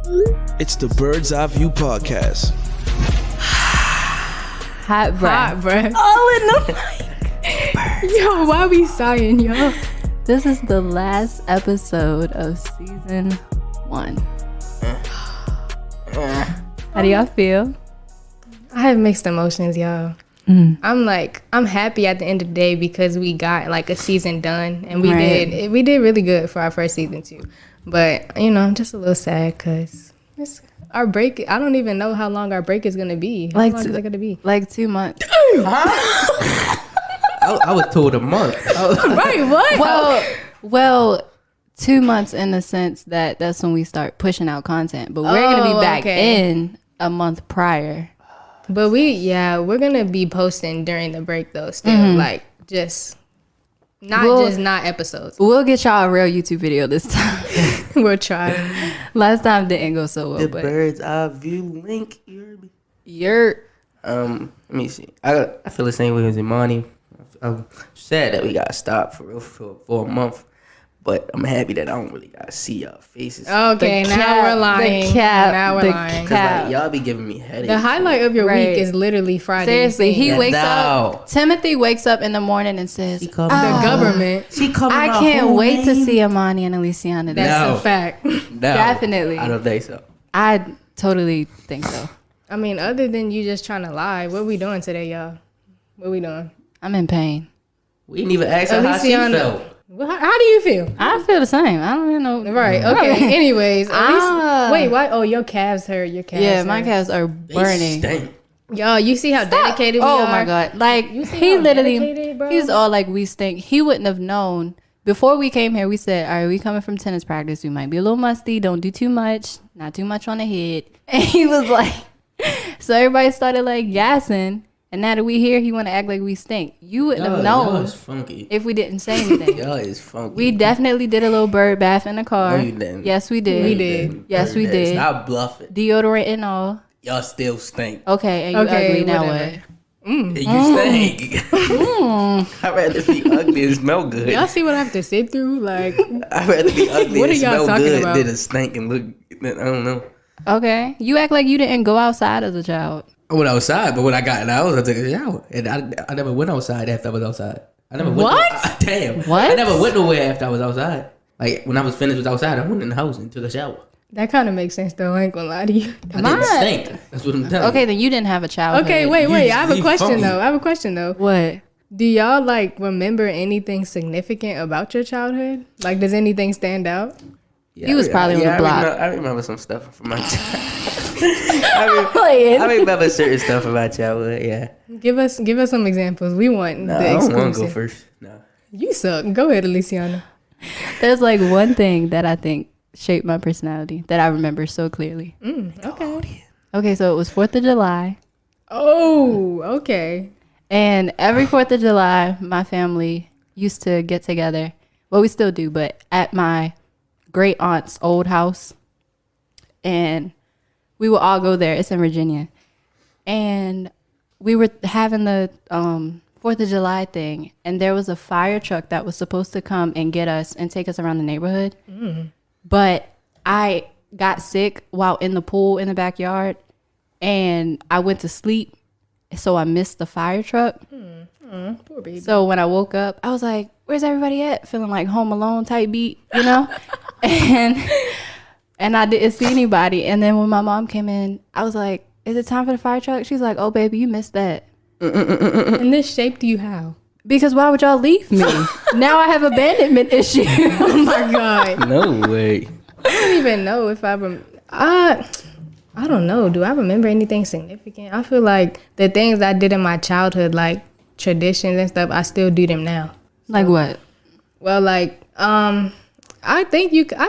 It's the Bird's Eye View Podcast. Hot breath. All in the mic. Yo, why we sighing, yo? This is the last episode of season 1. How do y'all feel? I have mixed emotions, y'all. I'm happy at the end of the day because we got like a season done, and we did really good for our first season too. But you know, I'm just a little sad because our break. I don't even know how long our break is gonna be. How long is it gonna be? Like 2 months. I was told a month. Right? What? Well, 2 months in the sense that that's when we start pushing out content. But we're gonna be back in a month prior. But we're gonna be posting during the break though. Still, like just not episodes. We'll get y'all a real YouTube video this time. We'll try. Last time didn't go so well. The but Bird's Eye View link. You're. Let me see. I feel the same way as Imani. I'm sad that we got stopped for a month, but I'm happy that I don't really got to see y'all faces. Okay, now we're lying. Now we're lying. Cause like y'all be giving me headaches. The highlight of your week is literally Friday. Seriously, he wakes up. Timothy wakes up in the morning and says, "The government." I can't wait to see Imani and Aliciana. That's a fact. No, definitely. I don't think so. I totally think so. I mean, other than you just trying to lie, what we doing today, y'all? What we doing? I'm in pain. We didn't even ask her how she felt. How do you feel? I feel the same. I don't even know. Right. Okay. Anyways, at least wait. Why? Oh, your calves hurt. Your calves. Yeah, hurt. my calves are burning. Y'all, you see how dedicated we are? Oh my god! Like he literally, he's all like, we stink. He wouldn't have known. Before we came here, we said, all right, we coming from tennis practice. We might be a little musty. Don't do too much. Not too much on the head. And he was like, so everybody started like gassing. And now that we here, he want to act like we stink. You wouldn't have known if we didn't say anything. Y'all is funky. We definitely did a little bird bath in the car. No, you didn't. Yes, we did. We did. Yes, we did. Stop bluffing. Deodorant and all. Y'all still stink. Okay, and you ugly now what? And you stink. I'd rather be ugly and smell good. Y'all see what I have to sit through? Like, I'd rather be ugly what and are y'all smell talking good about? than a stink and look. I don't know. Okay, you act like you didn't go outside as a child. I went outside, but when I got in the house, I took a shower. And I never went outside after I was outside. I never went. What? Damn. What? I never went nowhere after I was outside. Like, when I was finished with outside, I went in the house and took a shower. that kind of makes sense though. I ain't gonna lie to you. I didn't stink. That's what I'm telling you. Okay, then you didn't have a childhood. Okay, wait. I have a You question funky. though. What? Do y'all like remember anything significant about your childhood? Like, does anything stand out? Yeah, He was probably on the block. I remember some stuff from my childhood. I remember certain stuff about childhood, yeah. Give us some examples. We want No, the I don't want exclusive. to go first. No. You suck. Go ahead, Aliciana. There's like one thing that I think shaped my personality that I remember so clearly. Okay. Okay, so it was 4th of July. Oh, okay. And every 4th of July, my family used to get together. Well, we still do, but at my great aunt's old house. And we would all go there. It's in Virginia. And we were having the 4th of July thing. And there was a fire truck that was supposed to come and get us and take us around the neighborhood. But I got sick while in the pool in the backyard. And I went to sleep. So I missed the fire truck. Poor baby. So when I woke up, I was like, where's everybody at? Feeling like Home Alone type beat, you know? and I didn't see anybody. And then when my mom came in, I was like, is it time for the fire truck? She's like, oh, baby, you missed that. And this shaped you how? Because why would y'all leave me? Now I have abandonment issues. Oh, my God. No way. I don't even know if I don't know. Do I remember anything significant? I feel like the things I did in my childhood, like traditions and stuff, I still do them now. Like what? Well, like, I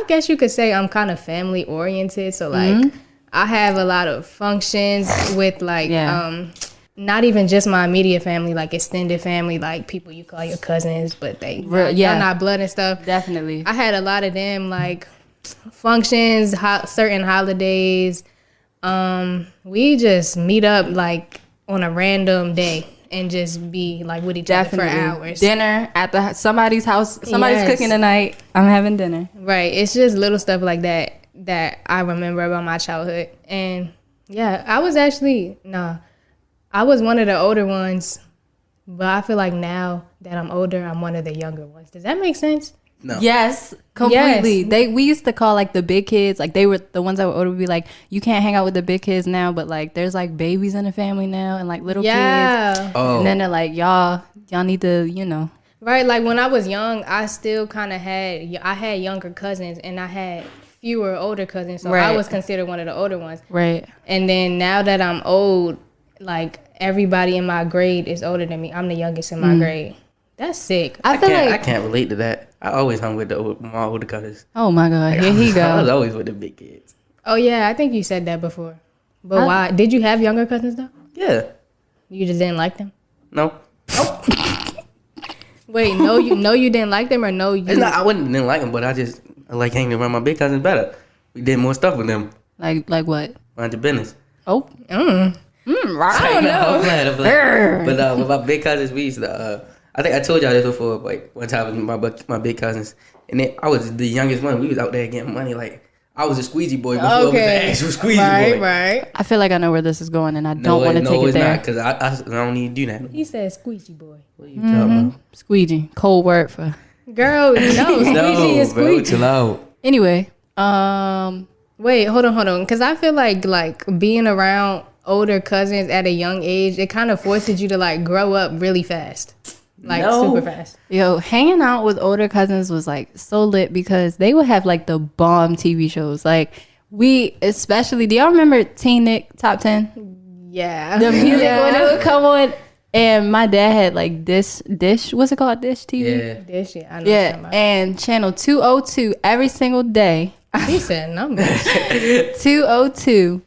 guess you could say I'm kind of family oriented. So like, I have a lot of functions with like, not even just my immediate family, like extended family, like people you call your cousins, but they're not blood and stuff. Definitely. I had a lot of them, like functions, certain holidays. We just meet up like on a random day and just be like with each other for hours. Dinner at somebody's house. Somebody's cooking tonight. I'm having dinner. Right. It's just little stuff like that. that I remember about my childhood. And yeah, I was one of the older ones, but I feel like now that I'm older, I'm one of the younger ones. Does that make sense? No. Yes, completely. Yes. We used to call like the big kids, like they were the ones that were older would be like, you can't hang out with the big kids now, but like there's like babies in the family now and like little kids. Oh. And then they're like, y'all need to, Right, like when I was young, I still kind of had younger cousins and I had fewer older cousins, so Right. I was considered one of the older ones. Right. And then now that I'm old, like everybody in my grade is older than me. I'm the youngest in my grade. That's sick. I feel I like, can't relate to that. I always hung with my older cousins. oh my God, here he I was go. always with the big kids. Oh yeah, I think you said that before. But why? Did you have younger cousins though? Yeah. You just didn't like them? No. Wait, no, you didn't like them, or no, you? It's not, I didn't like them, but I like hanging around my big cousins better. We did more stuff with them. Like what? Mind your business. Oh. I don't know. I'm glad. But with my big cousins, we used to. I think I told y'all this before. Like one time with my big cousins, and then I was the youngest one. We was out there getting money. Like I was a squeegee boy before I was the actual squeegee boy. Right. I feel like I know where this is going and I don't want to take it there. No, it's not, because I don't need to do that. He said squeegee boy. What are you talking about? Squeegee. Cold word for. Girl, no, squeegee is bro, squeegee. chill out. Anyway, Wait, hold on. Because I feel like being around older cousins at a young age, it kind of forces you to like grow up really fast. Like super fast. yo, hanging out with older cousins was like so lit because they would have like the bomb TV shows. Like we especially, do y'all remember Teen Nick Top 10? Yeah. The music when it would come on. And my dad had like Dish, what's it called? Dish TV? Yeah. This shit, I know. Yeah, and channel 202 every single day. He said numbers. 202.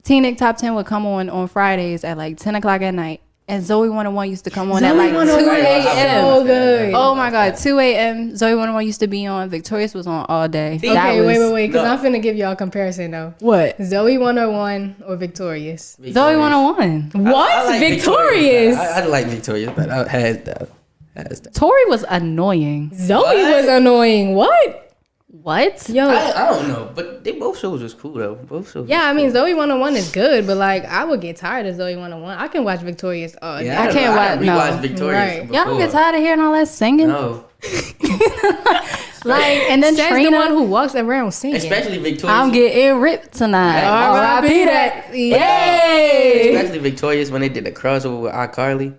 Teen Nick Top 10 would come on Fridays at like 10 o'clock at night. And Zoe 101 used to come on at like 2 a.m. So good. Oh my God, 2 a.m. Zoe 101 used to be on. Victorious was on all day. Okay, wait, because I'm finna give y'all a comparison though. What? Zoe 101 or Victorious? Zoe 101. What? I like Victorious? I like Victorious, but I had that. Tori was annoying. Zoe was annoying. What? What? Yo. I don't know, but they both shows was cool though. Both shows. Yeah, I mean Zoe 101 is good, but like I would get tired of Zoe 101. I can watch Victorious all day. Yeah, I can't watch. No. rewatch Victorious. Right. Y'all don't get tired of hearing all that singing? No, Like, and then That's Trina. the one who walks around singing. especially Victorious. I'm getting ripped tonight. R.I.P. that. Yay! Especially Victorious when they did the crossover with iCarly.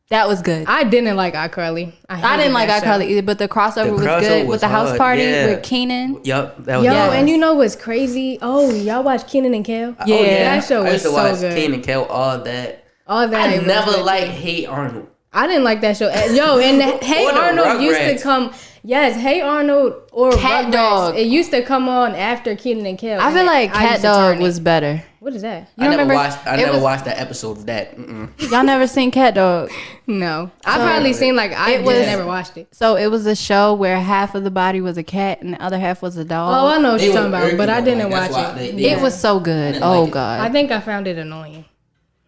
That was good. I didn't like iCarly. I didn't like iCarly either, but the crossover was good with the house hard, party yeah. with Keenan. Yup, that was Yo, Yes. and you know what's crazy? Oh, y'all watch Kenan and Kel? Yeah. Oh, That show I was used to so watch good. Kane and Kel, all that. All that. I was never good. liked Hey Arnold. I didn't like that show. Yo, and Hey Or the Arnold used Rugrats. to come. Yes, Hey Arnold or Cat Rugrats, Dog. It used to come on after Kenan and Kel. I feel like Cat Dog was better. What is that? You remember? I It never was- watched that episode of that. Mm-mm. Y'all never seen Cat Dog? No, I probably seen like I it just was- never watched it. So it was a show where half of the body was a cat and the other half was a dog. Oh, I know what They you're were talking about, irking but I though, didn't like, that's watch why it. they- It was so good. didn't Oh like it. God. I think I found it annoying.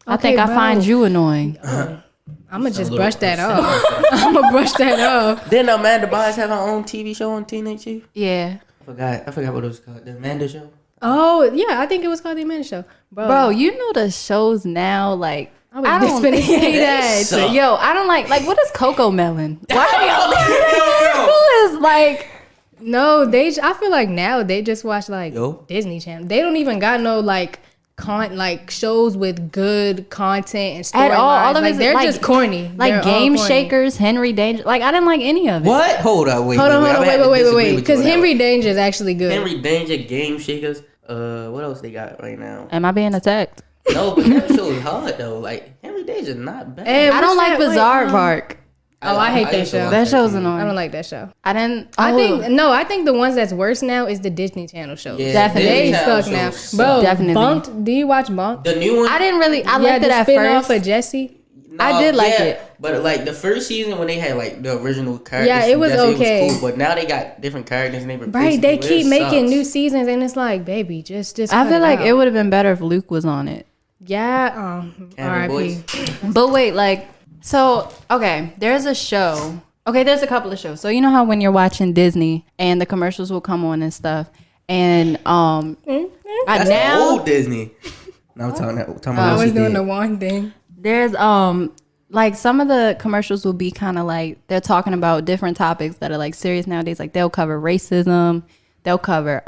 I think I find you annoying. I'm gonna just little brush that off. I'm gonna brush that off. Didn't Amanda Bynes have her own TV show on Teenage Chief? Yeah. I forgot what it was called. The Amanda Show? Oh yeah, I think it was called The Amanda Show, Bro, you know the shows now, like I was just finna say that. suck. Yo, I don't like what is Coco Melon? Why are y'all Who is like No, I feel like now they just watch like Yo. Disney Channel. They don't even got no like shows with good content and storylines. At all of like, it's they're like- just corny. like They're all Game corny. Shakers, Henry Danger. Like I didn't like any of it. What? Hold on, wait. Hold on, I'm gonna have to disagree wait. with you Because on that Henry one. Danger is actually good. Henry Danger, Game Shakers. What else they got right now? Am I being attacked? No, but that show is hard though. Like Henry Danger's not bad. And I don't what's like that? Bizarre Wait, Bark. Oh, I hate that used to show. watch That show's too. annoying. I don't like that show. I didn't. I oh, think the ones that's worse now is the Disney Channel shows. Yeah, Definitely. They Disney Channel suck now, shows bro. suck. Definitely. Bunked. Do you watch Bunked? The new one. I didn't really. I Yeah, liked it the at spin-off first. of Jesse. I did like it. But like the first season when they had like the original characters, Yeah, it from was Jesse, okay. It was cool, but now they got different characters and they replace Right, they people. keep It making sucks. new seasons, and it's like, baby, just. I cut feel like out. it would have been better if Luke was on it. Yeah. Cannon R.I.P. Boys. But wait, like, so, okay, there's a show. Okay, there's a couple of shows. So, you know how when you're watching Disney and the commercials will come on and stuff, And That's the old Disney. No, I'm talking about I was OCD. doing the one thing. there's like some of the commercials will be kind of like they're talking about different topics that are like serious nowadays. Like they'll cover racism, they'll cover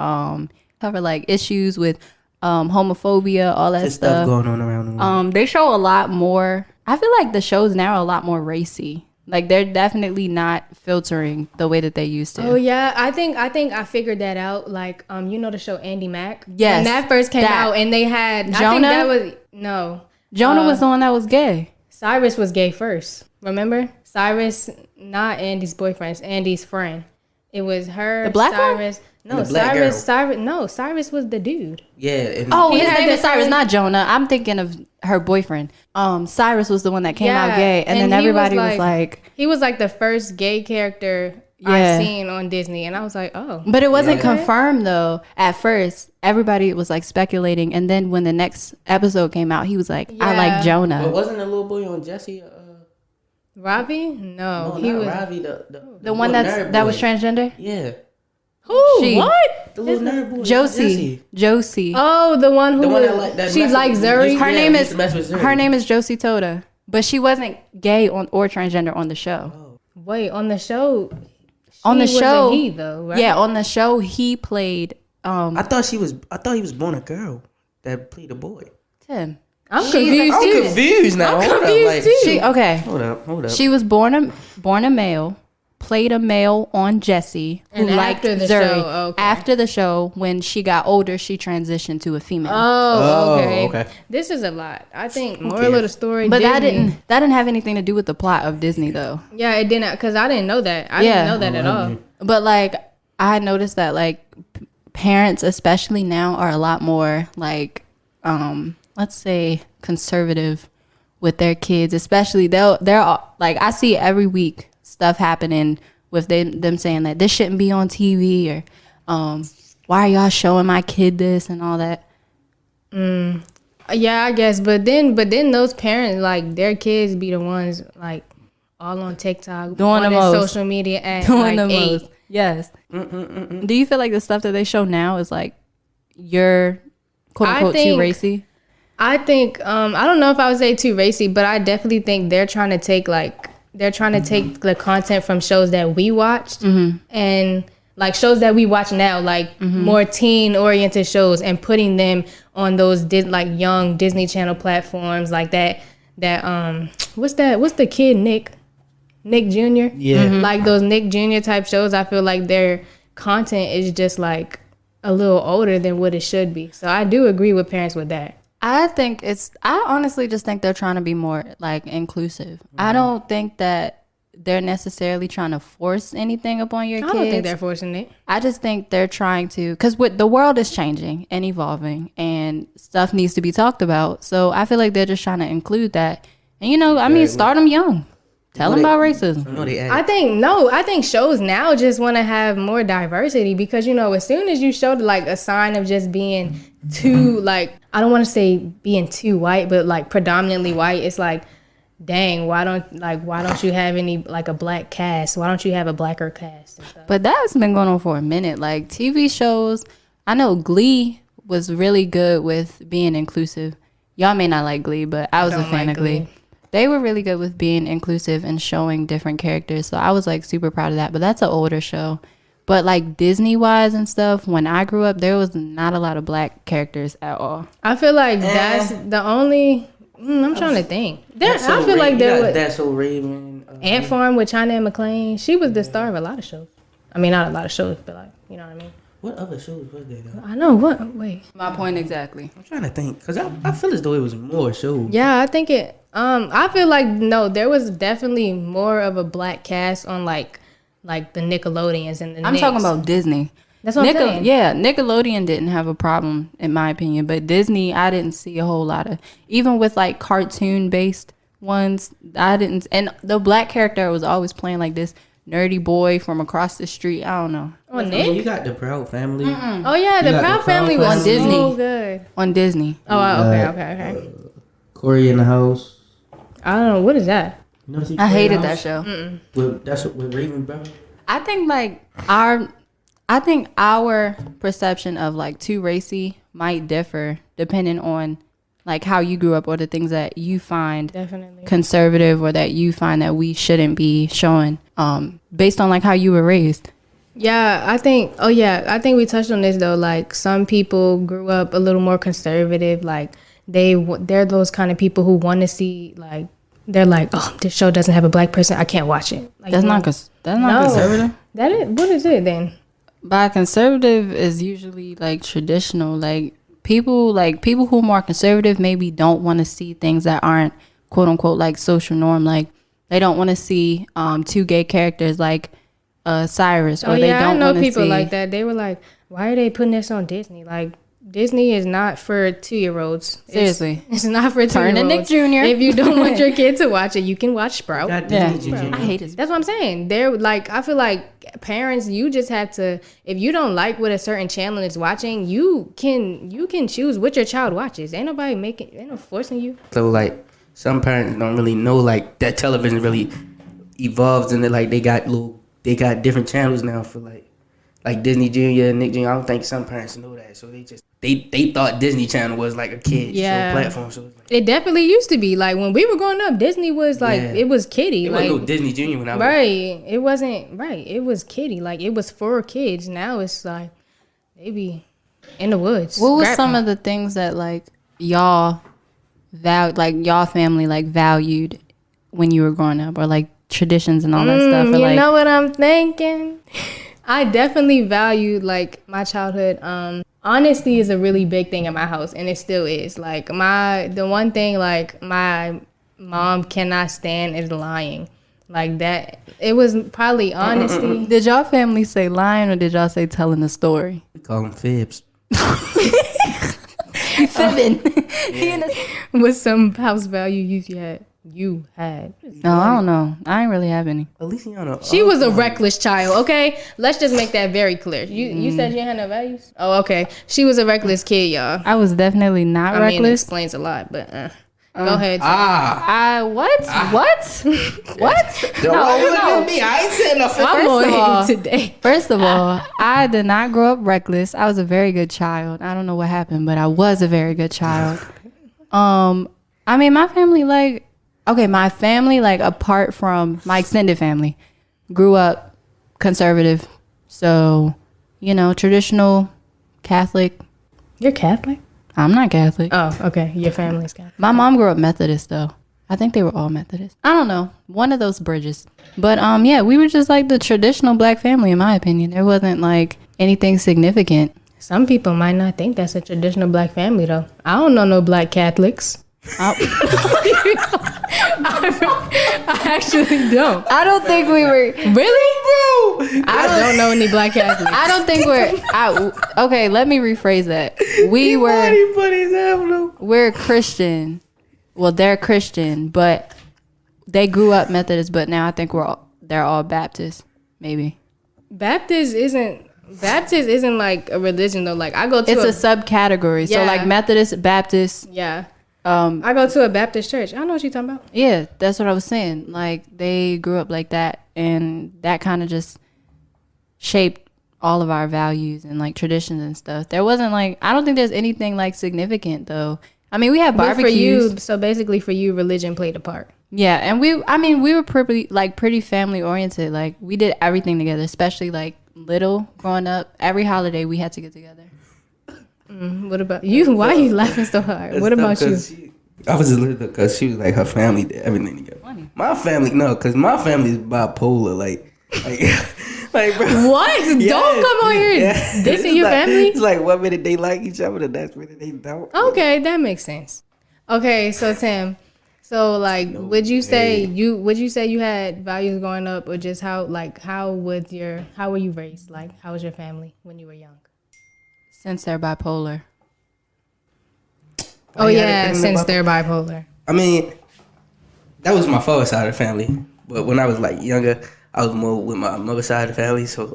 like issues with homophobia, all that There's stuff. stuff going on around the world. They show a lot more. I feel like the shows now are a lot more racy. Like they're definitely not filtering the way that they used to. Oh yeah, I think I figured that out. Like you know the show Andy Mack. Yes, when that first came that. out, and they had Jonah? I think that was no. Jonah was the one that was gay. Cyrus was gay first. Remember? Cyrus, not Andy's boyfriend, it's Andy's friend. It was her. The black Cyrus. And No, the black Cyrus. girl. Cyrus. No, Cyrus was the dude. Yeah. And Oh, He his had name the is Cyrus, same- not Jonah. I'm thinking of her boyfriend. Cyrus was the one that came out Yeah, gay, and then and he was everybody was like- like, He was like the first gay character Yeah. I've seen on Disney, and I was like, oh. but it wasn't Yeah. confirmed though. At first, everybody was like speculating, and then when the next episode came out, he was like, I Yeah. like but Jonah. wasn't the little boy on Jesse? Ravi? No, No, he not was. Ravi. The one little that nerd was boy. transgender. Yeah. Who? She- What? The little nerd boy. Josie. Josie. Oh, the one who The one was, that like that. she mess likes with- Zuri. Her yeah, name used is to mess with Zuri. her name is Josie Toda, but she wasn't gay or transgender on the show. Wait, on the show. On the she was a show, he though, right? Yeah, on the show he played I thought he was born a girl that played a boy. Tim. I'm She's confused I'm too. confused now. I'm Hold confused up, like, too. She okay. Hold up. She was born a male, played a male on Jesse, who And liked after the Zuri. show, okay. After the show, when she got older, she transitioned to a female. Oh, okay. okay. This is a lot. I think moral cares? of the story. But that Disney- didn't have anything to do with the plot of Disney though. Yeah, it didn't because I didn't know that. I Yeah. didn't know that at all. But like I noticed that like parents, especially now, are a lot more like let's say conservative with their kids. Especially they're all, like I see every week stuff happening with them saying that this shouldn't be on TV or why are y'all showing my kid this and all that. Yeah, I guess. But then those parents like their kids be the ones like all on TikTok, Doing on the their most. social media at Doing like the 8. most. Yes. Do you feel like the stuff that they show now is like you're quote I unquote too think- racy? I think I don't know if I would say too racy, but I definitely think they're trying to take the content from shows that we watched and like shows that we watch now, like more teen oriented shows, and putting them on those like young Disney Channel platforms like that. What's the kid Nick Jr. Yeah. Like those Nick Jr. type shows. I feel like their content is just like a little older than what it should be. So I do agree with parents with that. I honestly just think they're trying to be more like inclusive. I don't think that they're necessarily trying to force anything upon your kids. I don't think they're forcing it. I just think they're trying to, because the world is changing and evolving and stuff needs to be talked about. So I feel like they're just trying to include that. And start them young. Tell them about racism. No, they I think shows now just want to have more diversity because as soon as you show like a sign of just being too like I don't want to say being too white, but like predominantly white, it's like, dang, why don't you have any like a black cast? Why don't you have a blacker cast and stuff? But that's been going on for a minute. Like TV shows, I know Glee was really good with being inclusive. Y'all may not like Glee, but I was a fan of Glee. They were really good with being inclusive and showing different characters. So I was like super proud of that. But that's an older show. But like Disney wise and stuff, when I grew up, there was not a lot of black characters at all. I feel like that's the only. I'm trying to think. I feel like there was That's So Raven. Ant Farm with China and McClain. She was the star of a lot of shows. I mean, not a lot of shows, but like, you know what I mean. What other shows was there though? I know what. Wait. My point exactly. I'm trying to think because I feel as though it was more shows. Yeah, I think it. I feel like no, there was definitely more of a black cast on like the Nickelodeons and the. I'm talking about Disney. That's what I'm saying. Yeah, Nickelodeon didn't have a problem in my opinion, but Disney, I didn't see a whole lot of. Even with like cartoon based ones, I didn't. And the black character was always playing like this nerdy boy from across the street. I don't know. On I Nick. mean, you got the Proud Family. Oh yeah, You the got Proud the Family Proud was Family. On so Disney. good. On Disney. Okay. Corey in the House. I don't know what is that. You never see I Corey in hated the that House? show. That's with Raven, bro. I think like I think our perception of like too racy might differ depending on like how you grew up or the things that you find Definitely conservative or that you find that we shouldn't be showing based on like how you were raised. Yeah, I think we touched on this though. Like some people grew up a little more conservative. Like they're those kind of people who want to see like they're like, oh, this show doesn't have a black person, I can't watch it. Like, That's not conservative. That is what is it then? By conservative is usually like traditional. Like people who are more conservative maybe don't want to see things that aren't quote unquote like social norm. Like they don't want to see two gay characters like Cyrus, or they don't I know want to people see like that. They were like, why are they putting this on Disney? Like Disney is not for 2-year-olds. Seriously, it's not for 2-year-olds. Turn to Nick Jr. If you don't want your kid to watch it, you can watch Sprout. Yeah, I hate it. That's what I'm saying. They're like, I feel like parents, you just have to. If you don't like what a certain channel is watching, you can choose what your child watches. Ain't no forcing you. So like some parents don't really know like that television really evolves and they got different channels now for like Disney Junior and Nick Jr. I don't think some parents know that, so they thought Disney Channel was like a kid show platform. So it definitely used to be like when we were growing up. Disney was like it was kiddie. It like wasn't no Disney Junior when I was right. It wasn't right. It was kiddie. Like it was for kids. Now it's like they be in the woods. What was some of the things that like y'all y'all family like valued when you were growing up, or like traditions and all that stuff? Or, you know what I'm thinking? I definitely valued like my childhood. Honesty is a really big thing in my house, and it still is. Like the one thing like my mom cannot stand is lying. Like that, it was probably honesty. Did y'all family say lying, or did y'all say telling a story? we call them fibs. Fibbing. What's some house value you had? No, I don't know. I ain't really have any. Aliciana, She was a reckless child, okay? Let's just make that very clear. You said you didn't have no values? Oh, okay. She was a reckless kid, y'all. I was definitely not I mean, it reckless. explains a lot, but go ahead. What? What? No. Me. I ain't saying nothing. I'm First of all- on you today. First of all, I did not grow up reckless. I was a very good child. I don't know what happened, but I was a very good child. I mean, my family, my family, apart from my extended family, grew up conservative. So, traditional Catholic. You're Catholic? I'm not Catholic. Oh, okay. Your family's Catholic. My mom grew up Methodist, though. I think they were all Methodist. I don't know. One of those bridges. But, we were just the traditional black family, in my opinion. There wasn't, anything significant. Some people might not think that's a traditional black family, though. I don't know no black Catholics. I actually don't. I don't think we were... Really? Bro! I don't know any black Catholics. I don't think we're... okay, let me rephrase that. We're Christian. Well, they're Christian, but they grew up Methodist, but now I think they're all Baptist, maybe. Baptist isn't like a religion, though. Like, I go to It's a subcategory. Yeah. So, Methodist, Baptist... Yeah. I go to a Baptist church. I don't know what you're talking about. Yeah, that's what I was saying. They grew up like that, and that kind of just shaped all of our values and traditions and stuff. There wasn't I don't think there's anything significant though. I mean, we had barbecues. So basically, for you, religion played a part. Yeah, and we were pretty family oriented. We did everything together, especially little growing up. Every holiday we had to get together. What about you? Why are you laughing so hard? What about you? I was just little because she was her family did everything together. Funny. My family, no, because my family is bipolar. Bro. What? Yes. Don't come on here. Yeah. This is your family? It's 1 minute they like each other, the next minute they don't. Okay, that makes sense. Okay, so Tim, would you say you had values growing up, or just how were you raised? How was your family when you were young? Since they're bipolar. Oh yeah, since they're bipolar. I mean, that was my father's side of the family. But when I was younger, I was more with my mother's side of the family. So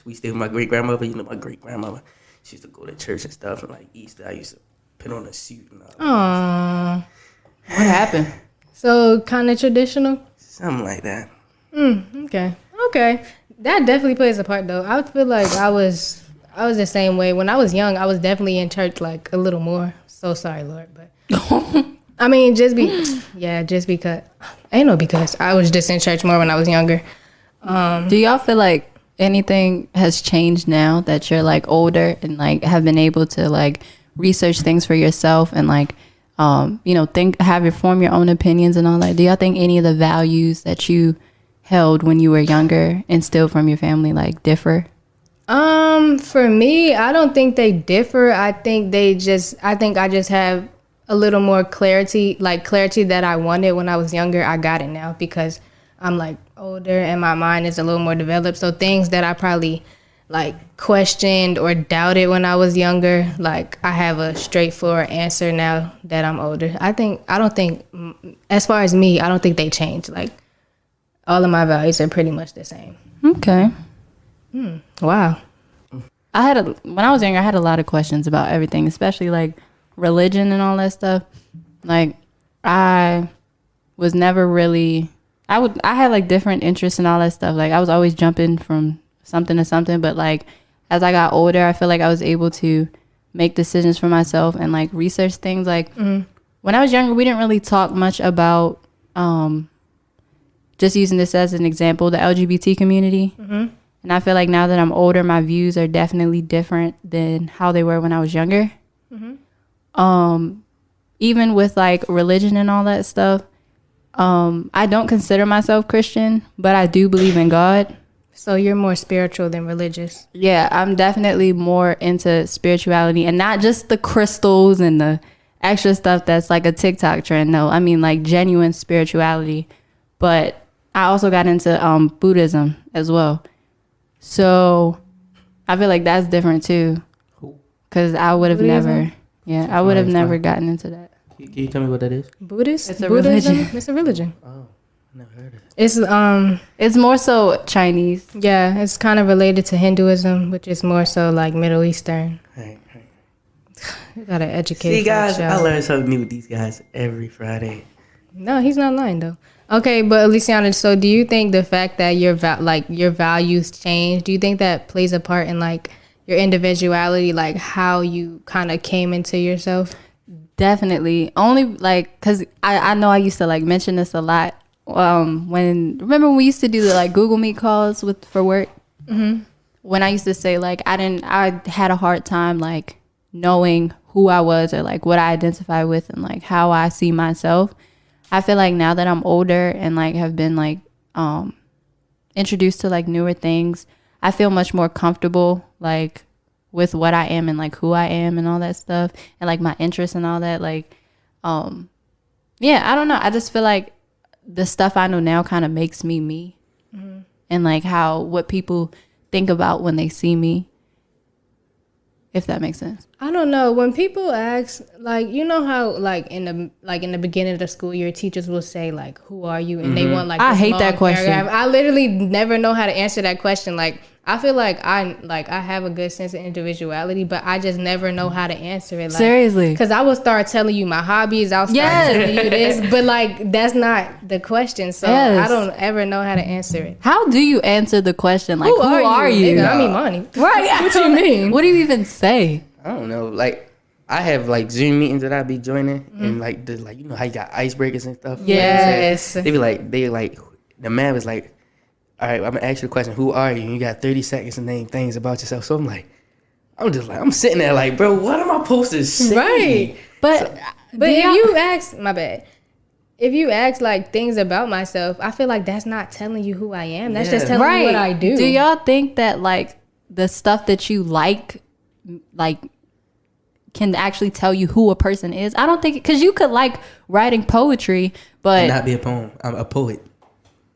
we stayed with my great grandmother. My great grandmother, she used to go to church and stuff. And Easter, I used to put on a suit and all. Aww. What happened? So kind of traditional. Something like that. Okay. That definitely plays a part, though. I feel like I was the same way. When I was young, I was definitely in church like a little more. So sorry, Lord, but I mean, just because I was just in church more when I was younger. Do y'all feel like anything has changed now that you're like older and like have been able to like research things for yourself and like form your own opinions and all that? Do y'all think any of the values that you held when you were younger instilled from your family like differ? For me, I don't think they differ. I think I just have a little more clarity that I wanted when I was younger. I got it now because I'm like older and my mind is a little more developed. So things that I probably like questioned or doubted when I was younger, like I have a straightforward answer now that I'm older. As far as me, I don't think they changed. Like all of my values are pretty much the same. Okay. Wow. When I was younger, I had a lot of questions about everything, especially like religion and all that stuff. Like I was never really, I had like different interests and all that stuff. Like I was always jumping from something to something, but like as I got older, I feel like I was able to make decisions for myself and like research things. Like when I was younger, we didn't really talk much about, just using this as an example, the LGBT community. And I feel like now that I'm older, my views are definitely different than how they were when I was younger. Even with like religion and all that stuff, I don't consider myself Christian, but I do believe in God. So you're more spiritual than religious? Yeah, I'm definitely more into spirituality and not just the crystals and the extra stuff that's like a TikTok trend. No, I mean like genuine spirituality. But I also got into Buddhism as well. So I feel like that's different too. Because I would have never gotten into that. Can you tell me what that is? Buddhist? It's a religion. It's a religion. Oh, I never heard of it. It's more so Chinese. Yeah, it's kind of related to Hinduism, which is more so like Middle Eastern. Right. You gotta educate. See, guys, I learn something new with these guys every Friday. No, he's not lying though. Okay, but Aliciana, so do you think the fact that your values change, do you think that plays a part in like your individuality, like how you kind of came into yourself? Definitely. Only like, cause I know I used to like mention this a lot. Remember when we used to do the like Google Meet calls for work? When I used to say like, I had a hard time like knowing who I was or like what I identify with and like how I see myself. I feel like now that I'm older and like have been like introduced to like newer things, I feel much more comfortable like with what I am and like who I am and all that stuff and like my interests and all that. Like yeah, I don't know. I just feel like the stuff I know now kind of makes me and like what people think about when they see me, if that makes sense. I don't know. When people ask, like, you know how like in the beginning of the school year, teachers will say like, "Who are you?" and they want like I hate that question. Paragraph. I literally never know how to answer that question. Like, I feel like I have a good sense of individuality, but I just never know how to answer it. Like, seriously, because I will start telling you my hobbies. I'll start telling you this, but like that's not the question. So I don't ever know how to answer it. How do you answer the question? Like, who are you? Nigga, I'm Imani. Right? What you mean? What do you even say? I don't know. Like, I have like Zoom meetings that I be joining, and like you know how you got icebreakers and stuff. Yes. They like the man was like, "All right, I'm gonna ask you a question. Who are you? And you got 30 seconds to name things about yourself." So I'm sitting there like, bro, what am I supposed to say? Right. But if you ask like things about myself, I feel like that's not telling you who I am. That's just telling you what I do. Do y'all think that like the stuff that you like can actually tell you who a person is? I don't think, because you could like writing poetry, but And not be a poem. I'm a poet.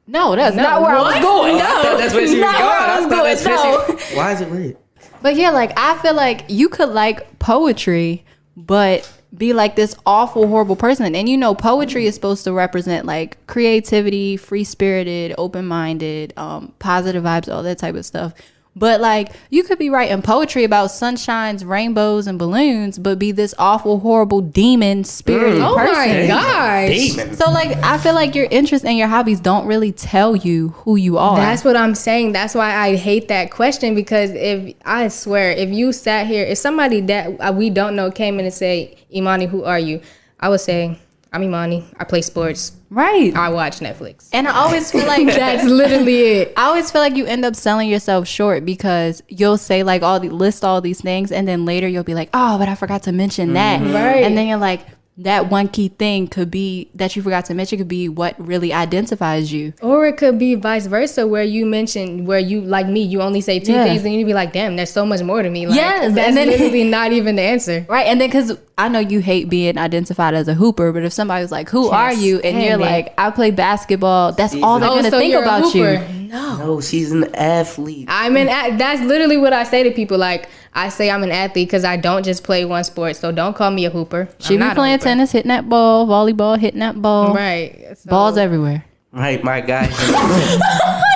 No, that's not where I was going. No, that's where she was going. No. Why is it red? But yeah, like I feel like you could like poetry, but be like this awful, horrible person. And you know, poetry is supposed to represent like creativity, free spirited, open minded, positive vibes, all that type of stuff. But like you could be writing poetry about sunshines, rainbows, and balloons, but be this awful, horrible demon spirit Oh person. my gosh. Demon. So like I feel like your interests and your hobbies don't really tell you who you are. That's what I'm saying. That's why I hate that question, because if I swear, if you sat here, if somebody that we don't know came in and say, Imani, who are you? I would say, I'm Imani. I play sports. right. I watch Netflix. And I always feel like That's literally it. I always feel like you end up selling yourself short because you'll say like list all these things, and then later you'll be like, oh, but I forgot to mention that. Right. And then you're like, that one key thing could be that you forgot to mention could be what really identifies you. Or it could be vice versa, where you mention, where you, like me, you only say two Yeah. things, and you'd be like, damn, there's so much more to me. Like, Yes, that's and then- literally not even the answer. Right. And then because I know you hate being identified as a hooper, but if somebody was like, who are you? And damn you're it. like, I play basketball. That's all they're going to so think you're a about you. hooper. No, she's an athlete. That's literally what I say to people. Like, I say I'm an athlete because I don't just play one sport. So don't call me a hooper. She I'm be not a playing hooper. tennis, hitting that ball, volleyball, hitting that ball. Right. So, Balls everywhere. Right, my guy.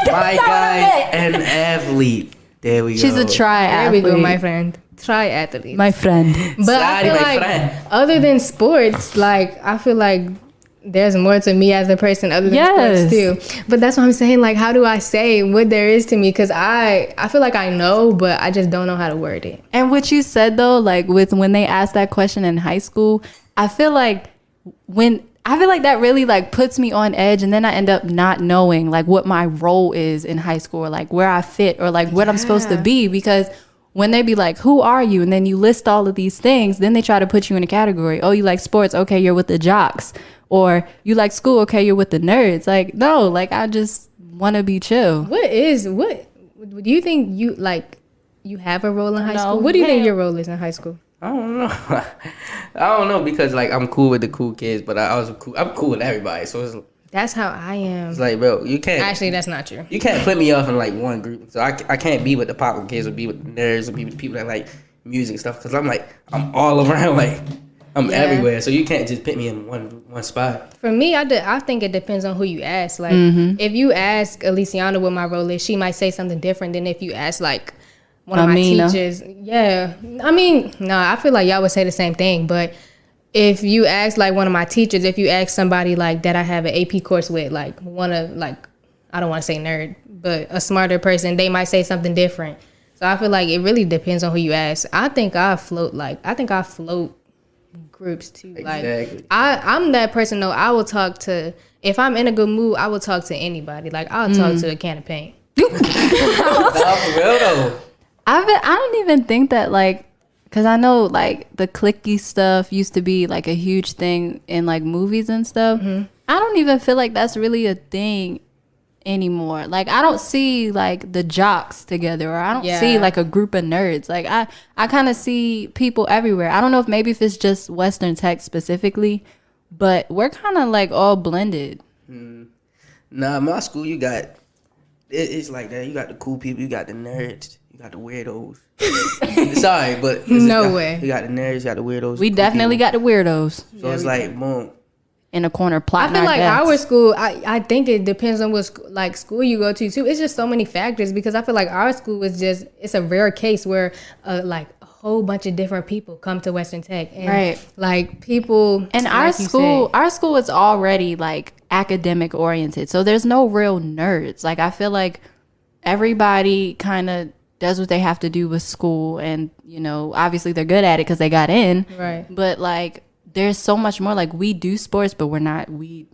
My guy, an athlete. There we go. She's a There triathlete. we go, my friend. Triathlete. My friend. But I Sorry, feel my like friend. other than sports, like I feel like there's more to me as a person other than Yes. sports too. But that's what I'm saying. Like, how do I say what there is to me? Because I feel like I know, but I just don't know how to word it. And what you said though, like when they asked that question in high school, I feel like that really like puts me on edge, and then I end up not knowing like what my role is in high school, or like where I fit, or like what I'm supposed to be. Because when they be like, who are you? And then you list all of these things, then they try to put you in a category. Oh, you like sports? Okay, you're with the jocks. Or you like school? Okay, you're with the nerds. Like, no, like I just want to be chill. What do you think you have a role in high No, school? What do you think hell. your role is in high school? I don't know. I don't know, because like I'm cool with the cool kids, but I'm cool with everybody. So That's how I am. it's like, bro, you can't. Actually, that's not true. You can't put me off in like one group. So I can't be with the popular kids or be with the nerds or be with the people that like music and stuff. Because I'm all around, like I'm Yeah. everywhere. So you can't just put me in one spot. For me, I think it depends on who you ask. Like, if you ask Aliciana what my role is, she might say something different than if you ask like one of my Amina. teachers. Yeah, I mean, no, I feel like y'all would say the same thing. But if you ask like one of my teachers, if you ask somebody like that I have an AP course with, like I don't want to say nerd, but a smarter person, they might say something different. So I feel like it really depends on who you ask. I think I float groups too. Exactly. Like I'm that person though. I will talk to, if I'm in a good mood, I will talk to anybody. Like I'll talk to a can of paint. Nah, for real though. I don't even think that like, cause I know like the clicky stuff used to be like a huge thing in like movies and stuff. I don't even feel like that's really a thing anymore. Like I don't see like the jocks together, or I don't see Yeah. like a group of nerds. Like I kind of see people everywhere. I don't know if it's just Western Tech specifically, but we're kind of like all blended. Nah, my school, you got it's like that. You got the cool people, you got the nerds, you got the weirdos. Sorry, but No way. You got the nerds, you got the weirdos. We cool definitely people. got the weirdos So it's like boom. in a corner I plotting feel like desks. our school, I think it depends on what school you go to too. It's just so many factors, because I feel like our school is just, it's a rare case where like a whole bunch of different people come to Western Tech, and Right. like people, And like you say, our school is already like academic oriented. So there's no real nerds. Like I feel like everybody kind of does what they have to do with school, and you know, obviously they're good at it because they got in. Right. But like there's so much more. Like we do sports, but we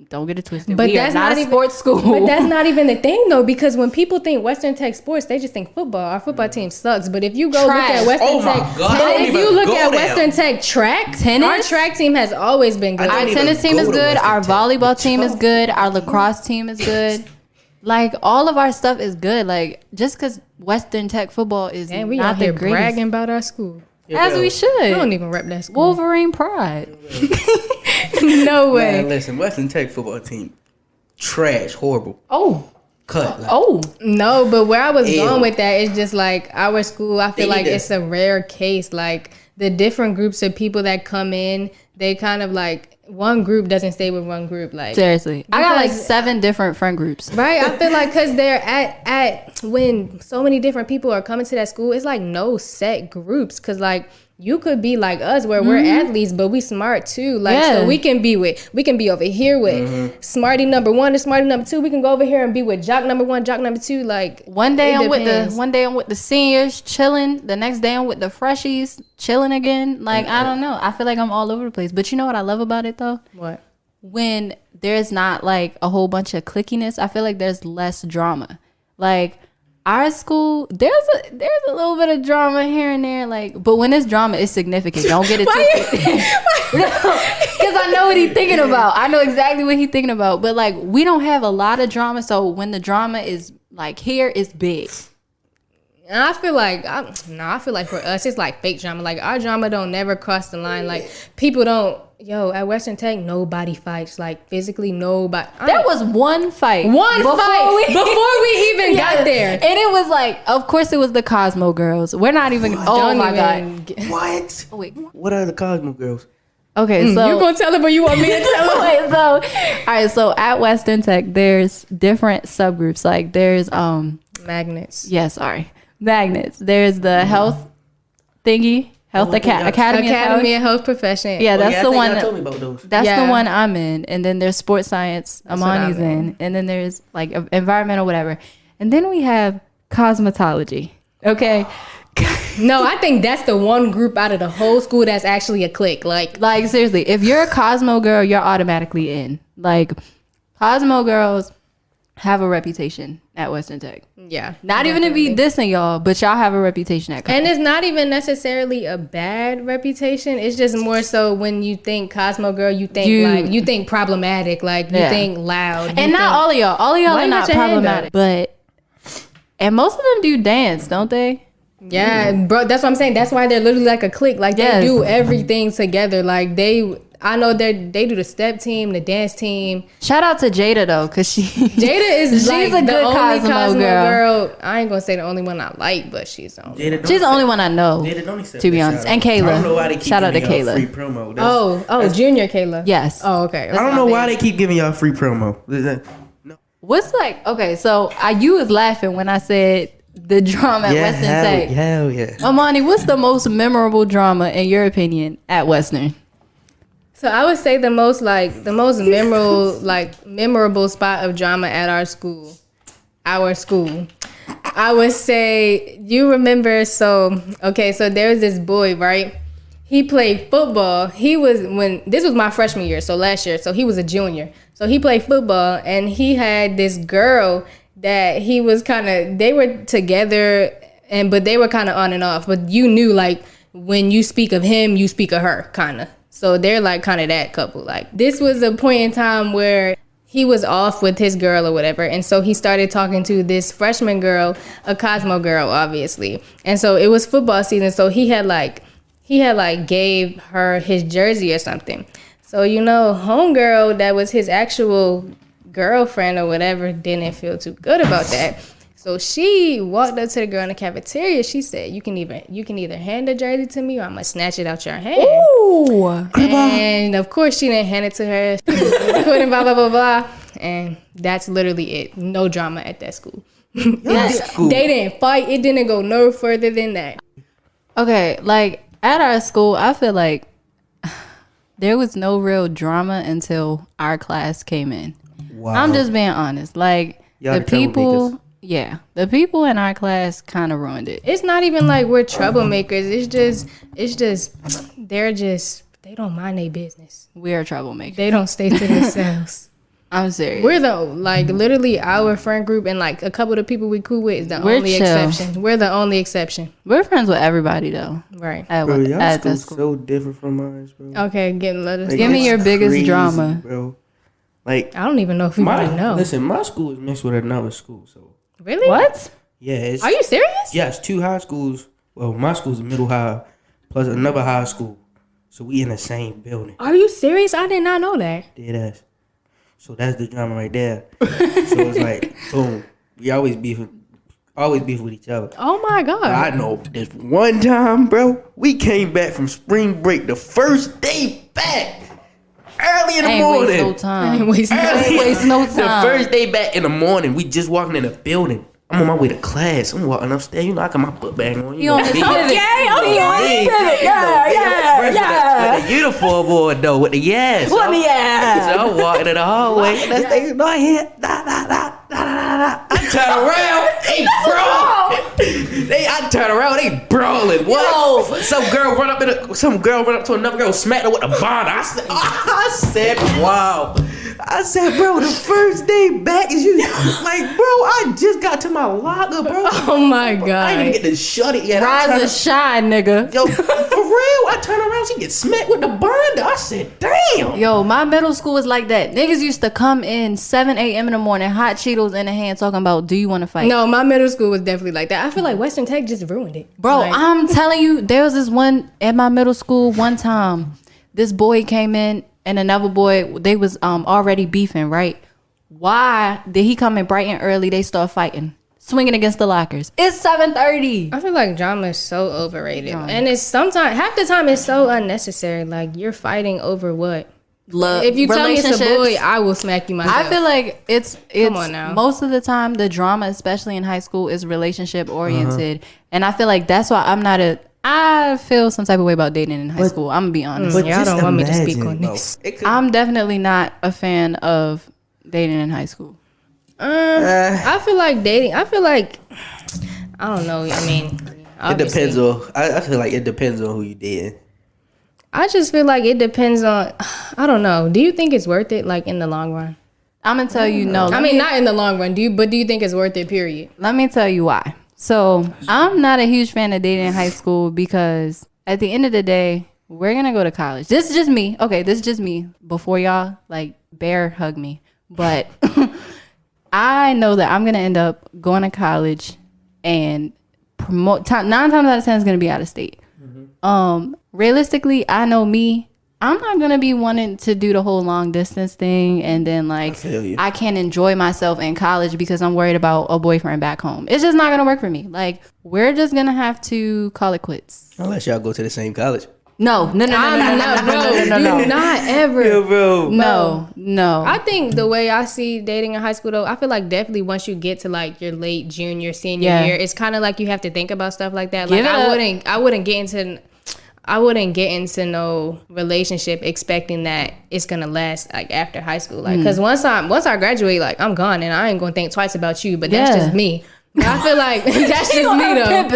don't get it twisted. But we that's are not a even, sports school. But that's not even the thing though, because when people think Western Tech sports, they just think football. Our football team sucks. But if you go Trash. look at Western Oh my Tech, God, I but don't if even you look go at there. Western Tech track, Tennis? our track team has always been good. I Our didn't even tennis team go is to good. Western Our Tech. volleyball team is good. Our lacrosse team is good. Like all of our stuff is good. Like just because Western Tech football is And we not out the here greatest, bragging about our school. as we We should. don't even rep that school. Wolverine pride. No way. Man, listen, Western Tech football team, trash, horrible, Oh, cut. Like, oh. No, but where I was Ew. going with that is just like our school, I feel They like need to- it's a rare case. Like the different groups of people that come in, they kind of like one group doesn't stay with one group. Like seriously, I got like 7 different friend groups. Right, I feel like because they're at when so many different people are coming to that school, it's like no set groups. Because like you could be like us where we're athletes, but we smart too. Like so we can be over here with smarty number 1 and smarty number 2. We can go over here and be with jock number 1, jock number 2. Like one day I'm with the seniors chilling. The next day I'm with the freshies chilling again. Like I don't know. I feel like I'm all over the place. But you know what I love about it though? What? When there's not like a whole bunch of clickiness, I feel like there's less drama. Like our school, there's a little bit of drama here and there, like, but when it's drama, it's significant. Don't get it twisted. Because I know what he's thinking about. I know exactly what he's thinking about. But like, we don't have a lot of drama, so when the drama is like here, it's big. And I feel like for us, it's like fake drama. Like our drama don't never cross the line. Like people don't. At Western Tech, nobody fights. Like physically, nobody. There was one fight. Before we even got there, and it was like, of course, it was the Cosmo girls. We're not even. Oh my god! What? Oh, wait. What are the Cosmo girls? Okay, so you gonna tell them, or you want me to tell them? Wait, all right. So at Western Tech, there's different subgroups. Like there's magnets. Yeah, sorry, magnets. There's the health thingy. Academy of Health Profession. Yeah, that's the one. Told me about those. That's the one I'm in. And then there's sports science. Imani's in. And then there's like environmental, whatever. And then we have cosmetology. Okay. No, I think that's the one group out of the whole school that's actually a clique. Like seriously, if you're a Cosmo girl, you're automatically in. Like Cosmo girls have a reputation at Western Tech. Yeah. Not even to be dissing y'all, but y'all have a reputation at Cosmo. And it's not even necessarily a bad reputation. It's just more so when you think Cosmo girl, you think problematic, like you think loud. And not all of y'all. All of y'all are not problematic. And most of them do dance, don't they? Yeah, bro, that's what I'm saying. That's why they're literally like a clique. Like they do everything together. Like I know they do the step team, the dance team. Shout out to Jada though, cause she's she's like a good Cosmo girl. I ain't gonna say the only one I like, but she's the only. She's the only one I know. To be honest, and Kayla. I don't know why they keep shout out to giving y'all Kayla. free promo. That's Junior Kayla. Yes. Oh, okay. I don't know why they keep giving y'all free promo. No. What's like? Okay, so you was laughing when I said the drama at Western Tech. Hell yeah. Imani, what's the most memorable drama in your opinion at Western? So I would say the most memorable spot of drama at our school. I would say, you remember, so there was this boy, right? He played football. This was my freshman year, so last year, so he was a junior. So he played football and he had this girl that he was they were together but they were kind of on and off. But you knew like when you speak of him, you speak of her kind of. So they're like kind of that couple. Like this was a point in time where he was off with his girl or whatever. And so he started talking to this freshman girl, a Cosmo girl, obviously. And so it was football season. So he had gave her his jersey or something. So, homegirl that was his actual girlfriend or whatever didn't feel too good about that. So she walked up to the girl in the cafeteria. She said, you can either hand the jersey to me or I'm going to snatch it out your hand. Ooh. And of course she didn't hand it to her. Blah, blah, blah, blah. And that's literally it. No drama at that school. They didn't fight. It didn't go no further than that. Okay, like at our school, I feel like there was no real drama until our class came in. Wow. I'm just being honest. Like the people in our class kind of ruined it. It's not even like we're troublemakers. It's just they don't mind their business. We're troublemakers. They don't stay to themselves. I'm serious. We're literally our friend group and like a couple of the people we cool with is the only exception. We're the only exception. We're friends with everybody though. Right. Y'all school's so different from ours, bro. Okay, give me your biggest drama, bro. Like I don't even know if we want to know. Listen, my school is mixed with another school, so. Really? What? Yeah. Are you serious? Yeah, it's 2 high schools. Well, my school's a middle high plus another high school, so we in the same building. Are you serious? I did not know that. Dead ass. So that's the drama right there. So it's like, boom. We always beefing always beef with each other. Oh my God. I know this one time, bro. We came back from spring break the first day back. Early in the morning. Waste no time. Waste no time. The first day back in the morning, we just walking in the building. I'm on my way to class. I'm walking upstairs. You know, I got my book bag on. You on his pivot. Okay. Yeah. With the uniform on, though. With the yes. What the yes? So I'm walking in the hallway. Next thing you know, I hear, I turn around. They brawling. I turn around. They brawling. What? Yo. Some girl run up to another girl, smacked her with a bond. I said, wow. I said, bro, the first day back is you. Like, bro, I just got to my locker, bro. Oh my God. I ain't even get to shut it yet. Rise and shine, nigga. Yo, for real, I turn around, she get smacked with the bonder. I said, damn. Yo, my middle school was like that. Niggas used to come in 7 a.m. in the morning, hot Cheetos in the hand, talking about, do you want to fight? No, my middle school was definitely like that. I feel like Western Tech just ruined it. Bro, like, I'm telling you, there was this one at my middle school one time. This boy came in and another boy, they was already beefing, right? Why did he come in bright and early? They start fighting, swinging against the lockers. It's 7:30. I feel like drama is so overrated. And it's sometimes, half the time it's so unnecessary. Like, you're fighting over what? Love. If you tell me it's a boy, I will smack you myself. I feel like it's Come on now. most of the time the drama, especially in high school, is relationship oriented. And I feel like that's why I feel some type of way about dating in high school. I'm gonna be honest. But y'all don't want me to speak on this. I'm definitely not a fan of dating in high school. I feel like dating. I feel like I don't know. I mean, it depends on. I feel like it depends on who you dating. I just feel like it depends on. I don't know. Do you think it's worth it? Like in the long run? I'm gonna tell you no. I mean, not in the long run. Do you think it's worth it? Period. Let me tell you why. So I'm not a huge fan of dating in high school because at the end of the day, we're gonna go to college. This is just me. Okay, this is just me. Before y'all like bear hug me, but I know that I'm gonna end up going to college and 9 times out of 10 is gonna be out of state. Realistically, I know me. I'm not gonna be wanting to do the whole long distance thing and then like I can't enjoy myself in college because I'm worried about a boyfriend back home. It's just not gonna work for me. Like we're just gonna have to call it quits. Unless y'all go to the same college. No. Do not ever. Yeah, bro. No. I think the way I see dating in high school though, I feel like definitely once you get to like your late junior, senior year, it's kind of like you have to think about stuff like that. Like I wouldn't get into no relationship expecting that it's gonna last like after high school. Like, cause once I graduate, like I'm gone and I ain't gonna think twice about you. But that's just me. But I feel like that's just me though.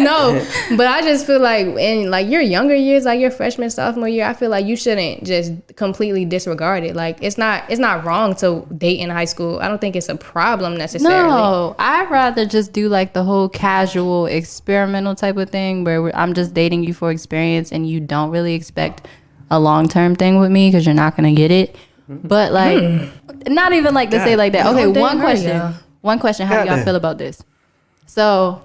No, but I just feel like in like your younger years, like your freshman, sophomore year, I feel like you shouldn't just completely disregard it. Like it's not wrong to date in high school. I don't think it's a problem necessarily. No, I'd rather just do like the whole casual experimental type of thing where I'm just dating you for experience and you don't really expect a long-term thing with me because you're not gonna get it. But like, not even like to say like that. Okay, One question. How do y'all feel about this? So,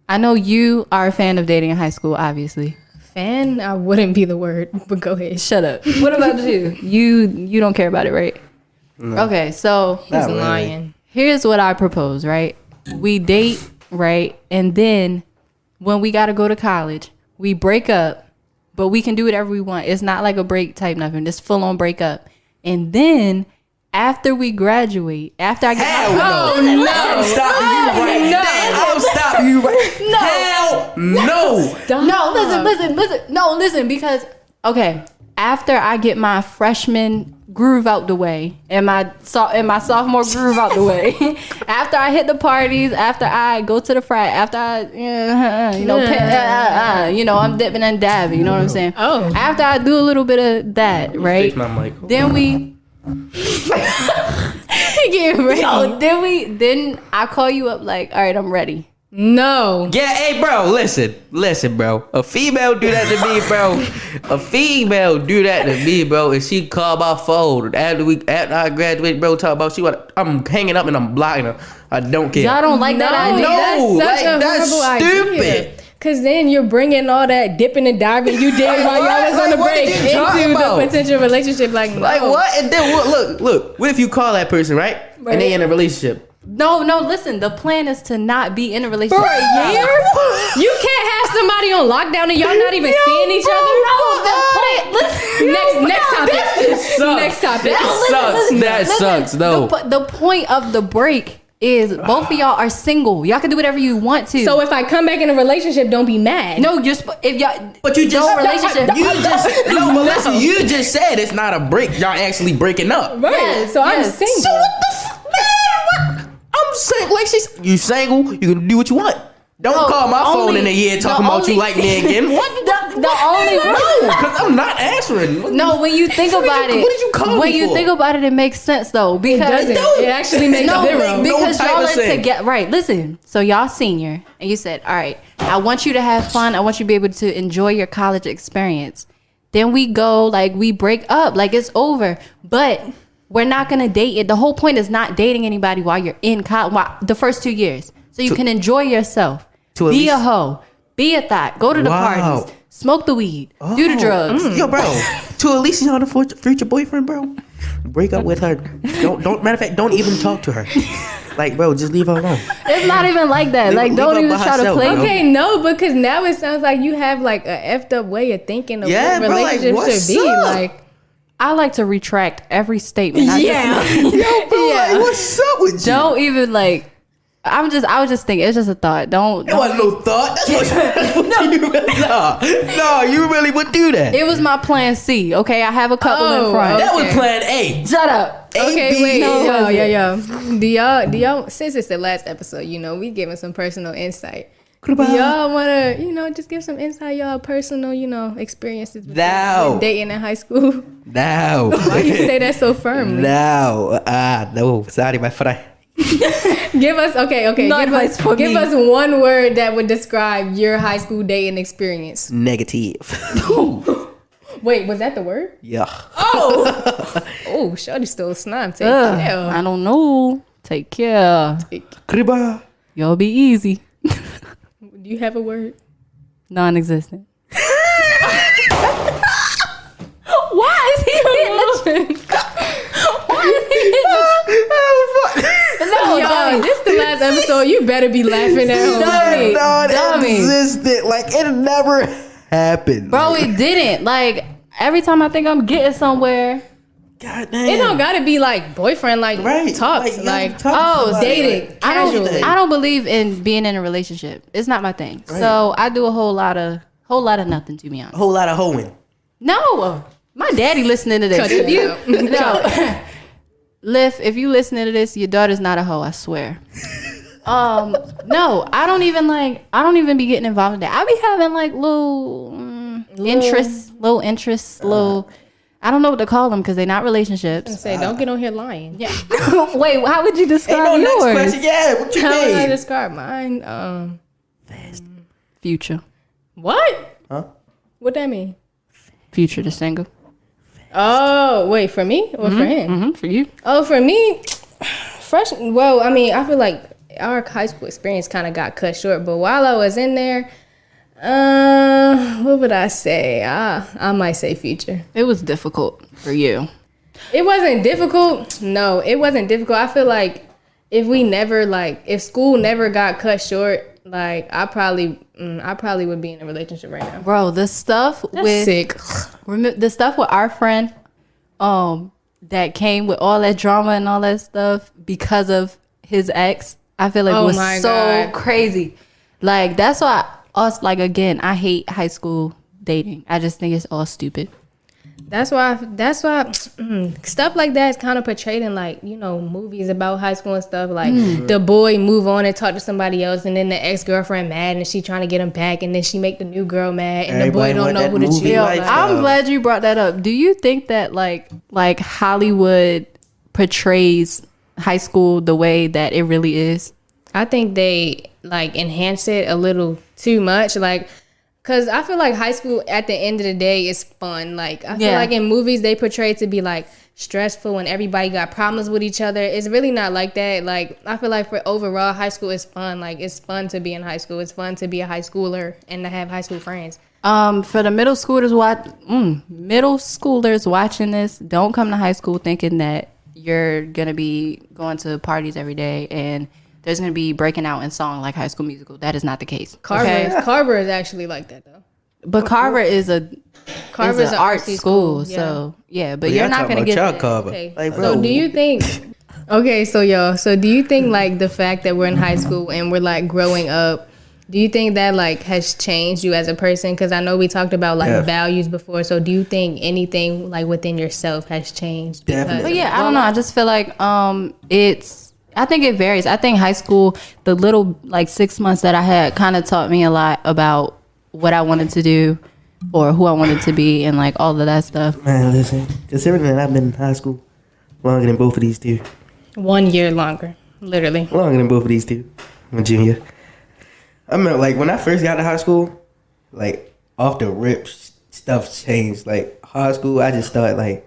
I know you are a fan of dating in high school, obviously. Fan? I wouldn't be the word, but go ahead. Shut up. What about you? You don't care about it, right? No. Okay, so he's lying. Here's what I propose, right? We date, right? And then when we got to go to college, we break up, but we can do whatever we want. It's not like a break type nothing. It's full on break up. And then after we graduate, after I get I'm stopping you right now. No, listen, because okay, after I get my freshman groove out the way and my sophomore groove out the way, after I hit the parties, after I go to the frat, after I'm dipping and dabbing, you know what I'm saying? Oh, after I do a little bit of that, right? Fix my mic. Then we. Then I call you up like, all right, I'm ready. No. Yeah, hey, bro, listen, bro. A female do that to me, bro. And she call my phone after I graduate, bro. Talk about I'm hanging up and I'm blocking her. I don't care. Y'all don't like that idea? No, that's stupid. Idea. Cause then you're bringing all that dipping and diving you did while y'all was on the break into the potential relationship. Like what? And then look. What if you call that person right? And they in a relationship? No, listen. The plan is to not be in a relationship For a year? You can't have somebody on lockdown and y'all not even seeing each other? No, the plan. Listen, Next topic. Next topic. That sucks. No. The point of the break is both of y'all are single. Y'all can do whatever you want to. So if I come back in a relationship, don't be mad. No, just if y'all. But you just relationship. You just said it's not a break. Y'all actually breaking up. Right. Yes, So I'm yes. single. So what the man? I'm saying like you single. You can do what you want. Don't call my phone in a year talking about you like me again. What? The only Because I'm not answering. No, when you think about it, what did you call when me you for? think about it, it makes sense though. It Because doesn't. It actually makes no, zero. because No y'all type are of thing. together. Right, listen. So y'all senior, and you said, all right, I want you to have fun. I want you to be able to enjoy your college experience. Then we go, like, we break up, like it's over. But we're not gonna date it. The whole point is not dating anybody while you're in college, the first 2 years, so you can enjoy yourself. Be a hoe. Be a thought. Go to the parties. Smoke the weed. Do the drugs. Yo, bro. To Aliciana, the future boyfriend, bro. Break up with her. Don't. Matter of fact, don't even talk to her. Like, bro, just leave her alone. It's not even like that. Like, don't leave her even by try to herself, play. bro. Okay, no, because now it sounds like you have like a effed up way of thinking of Yeah, what bro, like, relationships what's should be. up? Like, I like to retract every statement. I just- Yo, bro, Yeah. like, what's up with you? don't even like. I was just thinking. It's just a thought. Don't. It wasn't no thought. That's what you really. No, you really would do that. It was my plan C. Okay, I have a couple in Oh, front. That was okay. plan A. Shut up. okay, B, wait, no, yo. Do y'all, since it's the last episode, we giving some personal insight. Do y'all wanna, just give some insight, y'all personal, experiences with No. dating in high school? No. Why you say that so firmly? No. No. Sorry, my friend. Give us okay. No give advice for give me. us one word that would describe your high school dating experience. Negative. Wait, was that the word? Yeah. Oh, shorty stole slime. Take Ugh, care. I don't know. Take care. Kriba. Y'all be easy. Do you have a word? Non-existent. Why is he hitting the Why is he hitting No, Yo, this the last episode. You better be laughing at Dummy. him. Non-existent. Like, it never happened. Bro, it didn't. Like, every time I think I'm getting somewhere. God damn. It don't gotta be like boyfriend, like Right. talks, Like, like, y'all talk to somebody, dating, like, casual. anything. I don't believe in being in a relationship. It's not my thing. So I do a whole lot of nothing, to be honest. A whole lot of hoeing. No, my daddy listening to this. Cut If it you, out. no, Liv, if you listening to this, your daughter's not a hoe. I swear. No, I don't even be getting involved in that. I be having like little interests, I don't know what to call them because they're not relationships. Say, don't get on here lying. Yeah. Wait, how would you describe Ain't no yours? next question. Yeah, what you How would I mean? describe mine? Future. What? Huh? What that mean? Future the single. Oh, wait, for me or for him? Mm-hmm, for you. Oh, for me, well, I mean, I feel like our high school experience kind of got cut short, but while I was in there, what would I say? I might say future. It was difficult for you. It wasn't difficult. No, it wasn't difficult. I feel like if school never got cut short, like I probably would be in a relationship right now. Bro, the stuff with Sick. the stuff with our friend, that came with all that drama and all that stuff because of his ex, I feel like Oh was my so God. crazy. Like that's why again, I hate high school dating. I just think it's all stupid. That's why stuff like that is kind of portrayed in like, movies about high school and stuff. Like the boy move on and talk to somebody else, and then the ex-girlfriend mad and she trying to get him back, and then she make the new girl mad, and Everybody the boy don't want know that who to movie choose. life. I'm glad you brought that up. Do you think that like Hollywood portrays high school the way that it really is? I think they like enhance it a little too much, like. Cause I feel like high school at the end of the day is fun. Like I feel like in movies they portray it to be like stressful and everybody got problems with each other. It's really not like that. Like I feel like for overall high school is fun. Like it's fun to be in high school. It's fun to be a high schooler and to have high school friends. For the middle schoolers watching this, don't come to high school thinking that you're gonna be going to parties every day and there's gonna be breaking out in song like High School Musical. That is not the case. Carver is actually like that though. But Carver is an art school, so yeah. But you're not gonna get that. Okay. Like, bro, so do you think? Okay, so y'all. So do you think like the fact that we're in high school and we're like growing up? Do you think that like has changed you as a person? Because I know we talked about like values before. So do you think anything like within yourself has changed? Definitely. But yeah, I don't know. I just feel like I think it varies. I think high school, the little like 6 months that I had kind of taught me a lot about what I wanted to do or who I wanted to be and like all of that stuff. Man, listen, considering that I've been in high school longer than both of these two. 1 year longer, literally. Longer than both of these two. I'm a junior. I mean, like, when I first got to high school, like, off the rip, stuff changed. Like, high school, I just started, high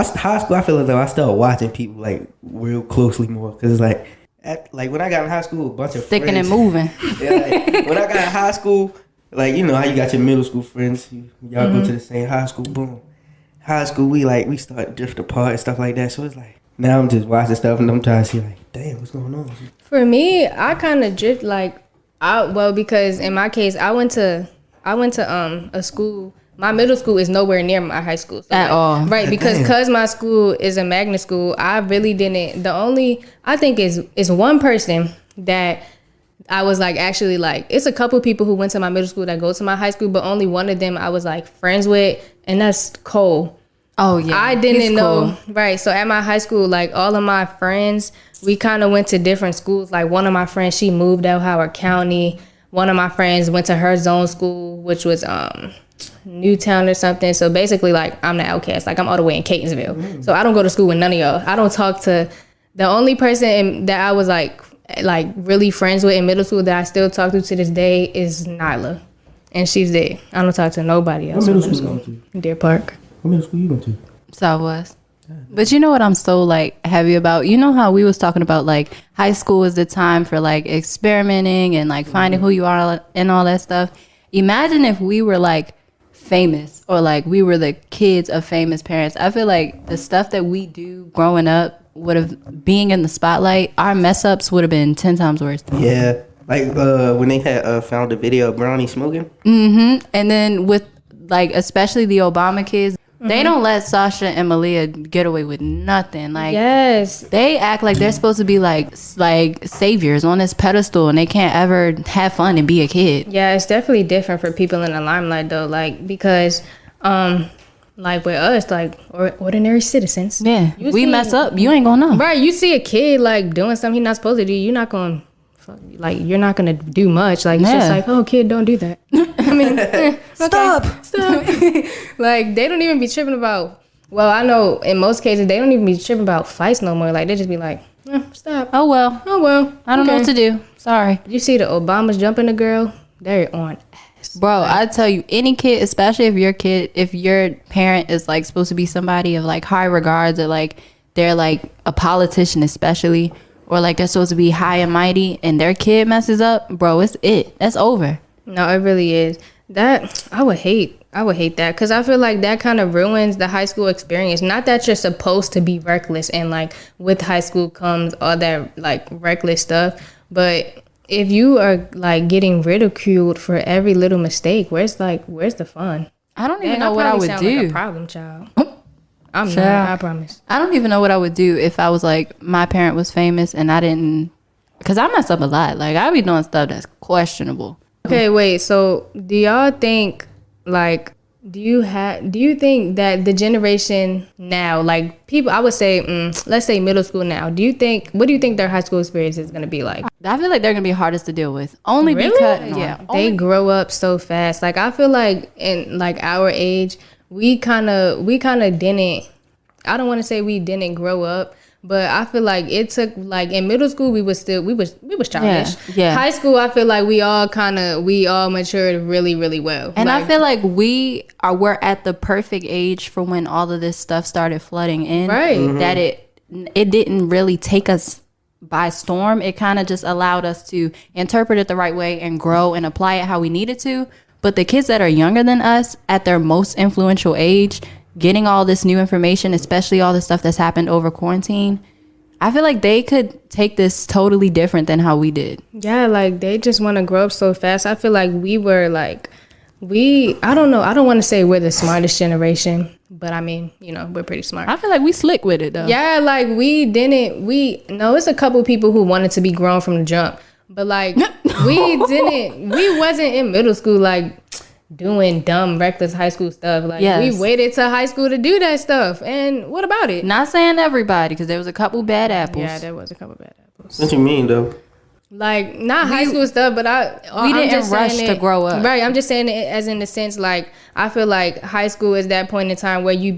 school, I feel as though I started watching people, like, real closely more. Because, like, when I got in high school, a bunch of Sticking friends. and moving. Yeah, like, when I got in high school, like, you know how you got your middle school friends. Y'all go to the same high school, boom. High school, we start drift apart and stuff like that. So, it's like, now I'm just watching stuff and I'm trying to see, like, damn, what's going on? For me, I kind of drift, like, because in my case, I went to a school. My middle school is nowhere near my high school. So At all. Right, because my school is a magnet school, I really didn't. I think is one person that I was like actually like, it's a couple people who went to my middle school that go to my high school, but only one of them I was like friends with, and that's Cole. Oh yeah, I didn't know. Cool. Right, so at my high school, like all of my friends, we kind of went to different schools. Like one of my friends, she moved out Howard County. One of my friends went to her zone school, which was Newtown or something. So basically, like, I'm the outcast. Like, I'm all the way in Catonsville. So I don't go to school with none of y'all. I don't talk to... The only person that I was, like really friends with in middle school that I still talk to this day is Nyla. And she's there. I don't talk to nobody else. What middle school you went to? Deer Park. What middle school you went to? Southwest. But you know what I'm so like heavy about? You know how we was talking about like high school is the time for like experimenting and like finding who you are and all that stuff. Imagine if we were like famous or like we were the kids of famous parents. I feel like the stuff that we do growing up would have, being in the spotlight, our mess ups would have been 10 times worse. Yeah. Like when they had found the video of Brownie smoking. Mm-hmm. And then with like especially the Obama kids, they don't let Sasha and Malia get away with nothing. Like, yes, they act like they're supposed to be like saviors on this pedestal, and they can't ever have fun and be a kid. Yeah, it's definitely different for people in the limelight though. Like because, like with us, like ordinary citizens. Yeah, we mess up, you ain't gonna know. Right, you see a kid like doing something he's not supposed to do, you're not gonna. Like you're not gonna do much. Like it's just like, oh, kid, don't do that. I mean, stop. Like they don't even be tripping about. Well, I know in most cases they don't even be tripping about fights no more. Like they just be like, stop. Oh well. I don't know what to do. Sorry. You see the Obamas jumping the girl? They're on ass. Bro, I tell you, any kid, especially if your parent is like supposed to be somebody of like high regards or like they're like a politician, especially. Or like they're supposed to be high and mighty and their kid messes up, bro, that's over. No, it really is. That I would hate that because I feel like that kind of ruins the high school experience. Not that you're supposed to be reckless and like with high school comes all that like reckless stuff, but if you are like getting ridiculed for every little mistake, where's the fun? I don't even know what I would do. Like a problem child. I'm not, I promise. I don't even know what I would do if I was like, my parent was famous and I didn't, because I mess up a lot. Like, I be doing stuff that's questionable. Okay, wait. So, do y'all think, like, do you think that the generation now, like, people, I would say, let's say middle school now, what do you think their high school experience is going to be like? I feel like they're going to be hardest to deal with. Only really? Because, yeah. They grow up so fast. Like, I feel like in, like, our age, we kind of didn't, I don't want to say we didn't grow up, but I feel like it took, like in middle school, we was childish. Yeah. High school, I feel like we all matured really, really well. And like, I feel like we're at the perfect age for when all of this stuff started flooding in. Right. Mm-hmm. That it didn't really take us by storm. It kind of just allowed us to interpret it the right way and grow and apply it how we needed to. But the kids that are younger than us at their most influential age, getting all this new information, especially all the stuff that's happened over quarantine, I feel like they could take this totally different than how we did. Yeah, like they just want to grow up so fast. I feel like we were like, I don't know. I don't want to say we're the smartest generation, but I mean, you know, we're pretty smart. I feel like we slick with it though. Yeah, like it's a couple people who wanted to be grown from the jump, but like we wasn't in middle school like doing dumb, reckless high school stuff. Like we waited till high school to do that stuff. And what about it? Not saying everybody, because there was a couple bad apples. Yeah, there was a couple bad apples. What you mean though? Like not high school stuff, but we didn't rush to grow up. Right, I'm just saying it as in the sense like I feel like high school is that point in time where you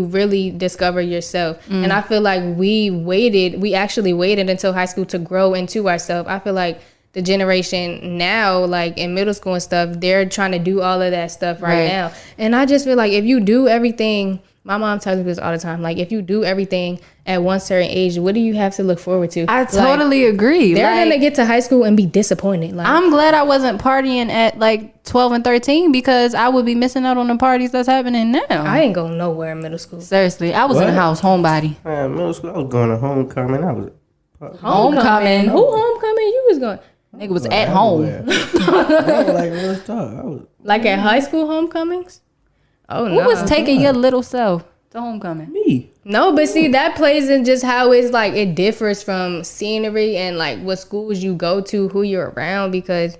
really discover yourself. And I feel like we actually waited until high school to grow into ourselves. I feel like the generation now, like in middle school and stuff, they're trying to do all of that stuff right now. And I just feel like if you do everything, my mom tells me this all the time, like if you do everything at one certain age, what do you have to look forward to? I totally agree. They're gonna get to high school and be disappointed. Like, I'm glad I wasn't partying at like 12 and 13 because I would be missing out on the parties that's happening now. I ain't going nowhere in middle school. Seriously, I was in the house, homebody. Middle school, I was going to homecoming. I was Homecoming. Who homecoming you was going? Nigga was at home. like real talk. I was Like at high school homecomings? Oh no. Who was taking your little self to homecoming? me. No, but see, that plays in just how it's like it differs from scenery and like what schools you go to, who you're around, because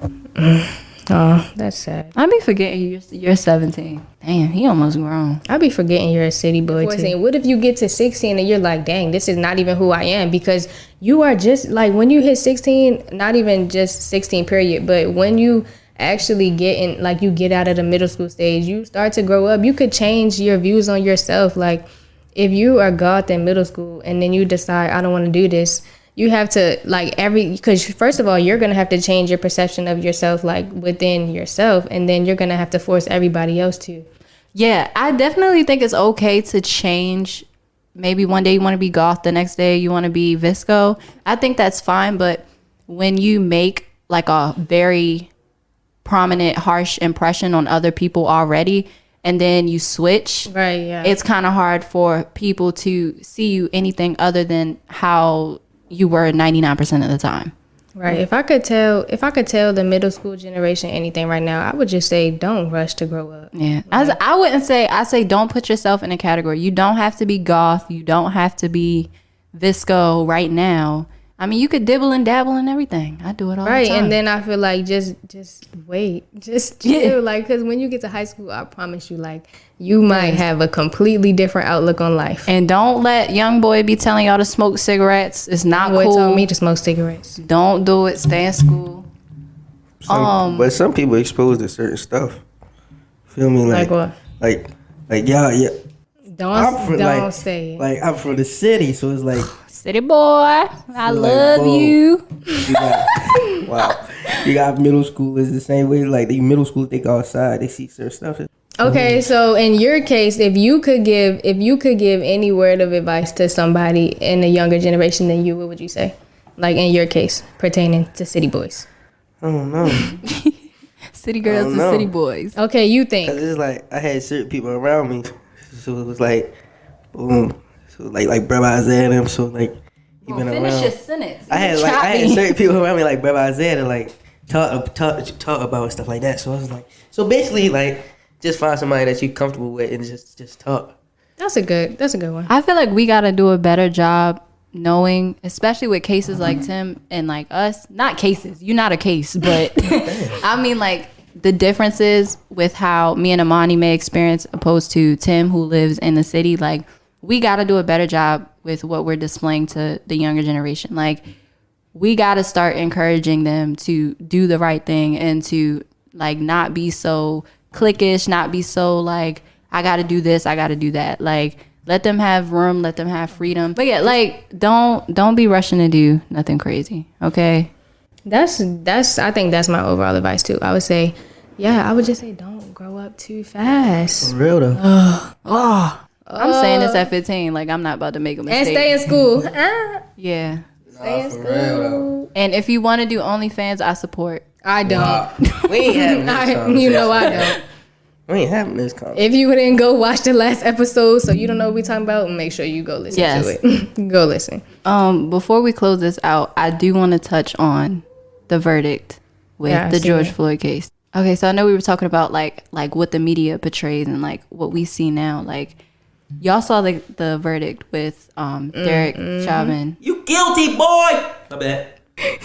oh, that's sad. I be forgetting you're 17. Damn, he almost grown. I be forgetting you're a city boy too. What if you get to 16 and you're like, dang, this is not even who I am? Because you are just like, when you hit 16, not even just 16 period, but when you actually get out of the middle school stage, you start to grow up. You could change your views on yourself. Like if you are goth in middle school and then you decide I don't want to do this, you have to because first of all, you're going to have to change your perception of yourself, like within yourself. And then you're going to have to force everybody else to. Yeah, I definitely think it's okay to change. Maybe one day you want to be goth, the next day you want to be visco. I think that's fine. But when you make like a very prominent, harsh impression on other people already, and then you switch, right? Yeah, it's kind of hard for people to see you anything other than how you were 99% of the time. Right. If I could tell the middle school generation anything right now, I would just say don't rush to grow up. Yeah. I say don't put yourself in a category. You don't have to be goth. You don't have to be visco right now. I mean, you could dibble and dabble in everything. I do it all the time. Right, and then I feel like just wait. Just chill. Like, because when you get to high school, I promise you, like, you might have a completely different outlook on life. And don't let young boy be telling y'all to smoke cigarettes. It's not cool. Boy told me to smoke cigarettes. Don't do it. Stay in school. But some people exposed to certain stuff. Feel me? Like what? Like yeah. Don't say it. Like I'm from the city, so it's like city boy. I love you. You got middle schoolers the same way. Like the middle school, they go outside, they see certain stuff. Okay, so in your case, if you could give any word of advice to somebody in a younger generation than you, what would you say? Like in your case, pertaining to city boys. I don't know. City girls and city boys. Okay, you think? 'Cause it's like I had certain people around me, so it was like, boom. So like Brother Isaiah and them. So like he been finish around. your sentence. I had certain people around me like Brother Isaiah to like talk about stuff like that. So I was like, so basically like just find somebody that you're comfortable with and just talk. That's a good one. I feel like we got to do a better job knowing, especially with cases like Tim and like us. Not cases. You're not a case, but I mean like the differences with how me and Imani may experience opposed to Tim who lives in the city. Like we got to do a better job with what we're displaying to the younger generation. Like we got to start encouraging them to do the right thing and to like not be so cliquish, not be so like I got to do this, I got to do that. Like let them have room, let them have freedom. But yeah, like don't be rushing to do nothing crazy. Okay. That's I think that's my overall advice too. I would say, I would just say don't grow up too fast. For real though. I'm saying this at 15. Like I'm not about to make a mistake. And stay in school. Yeah. Stay in school. And if you want to do OnlyFans, I support. I don't. We ain't having this You know I don't. We ain't having this conversation. If you didn't go watch the last episode, so you don't know what we talking about, make sure you go listen to it. Go listen. Before we close this out, I do want to touch on the verdict with the George Floyd case. Okay, so I know we were talking about like what the media portrays and like what we see now. Like y'all saw the verdict with Derek Chauvin. You guilty, boy. My bad.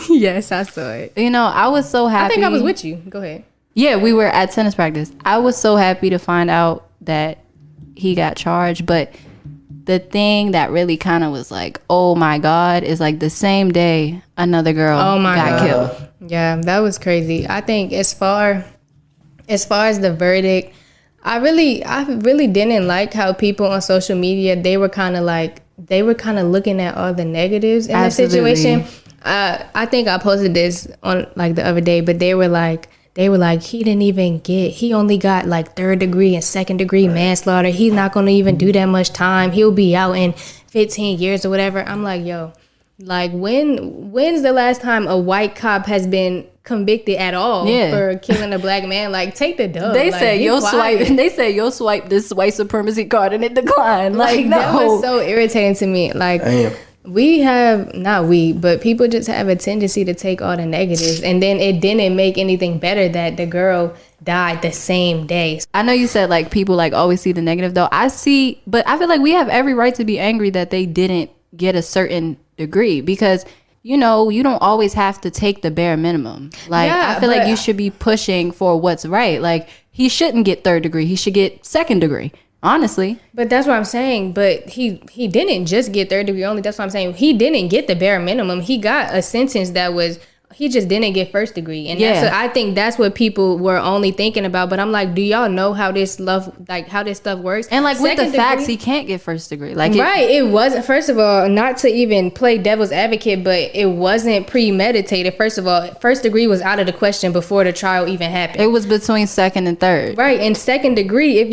Yes, I saw it. You know, I was so happy. I think I was with you. Go ahead. Yeah, we were at tennis practice. I was so happy to find out that he got charged, but the thing that really kind of was like, oh my God, is like the same day another girl got killed. Yeah, that was crazy. I think as far as the verdict, I really didn't like how people on social media, they were kind of looking at all the negatives in the situation. I think I posted this on like the other day, but they were like, he only got like 3rd degree and 2nd degree manslaughter. He's not going to even do that much time. He'll be out in 15 years or whatever. I'm like, yo, like when's the last time a white cop has been convicted at all for killing a black man? Like, take the dub. They like, said you'll swipe this white supremacy card and it declined. Like no. That was so irritating to me. Like, but people just have a tendency to take all the negatives, and then it didn't make anything better that the girl died the same day. I know you said like people like always see the negative though. But I feel like we have every right to be angry that they didn't get a certain degree, because you know, you don't always have to take the bare minimum. Like, I feel like you should be pushing for what's right. Like, he shouldn't get 3rd degree. He should get 2nd degree. Honestly. But that's what I'm saying. But he didn't just get 3rd degree only. That's what I'm saying. He didn't get the bare minimum. He got a sentence that was, he just didn't get 1st degree. And I think that's what people were only thinking about. But I'm like, do y'all know how this stuff works? And like with the facts, he can't get 1st degree. Like it wasn't, first of all, not to even play devil's advocate, but it wasn't premeditated. First of all, 1st degree was out of the question before the trial even happened. It was between 2nd and 3rd. Right. And 2nd degree, if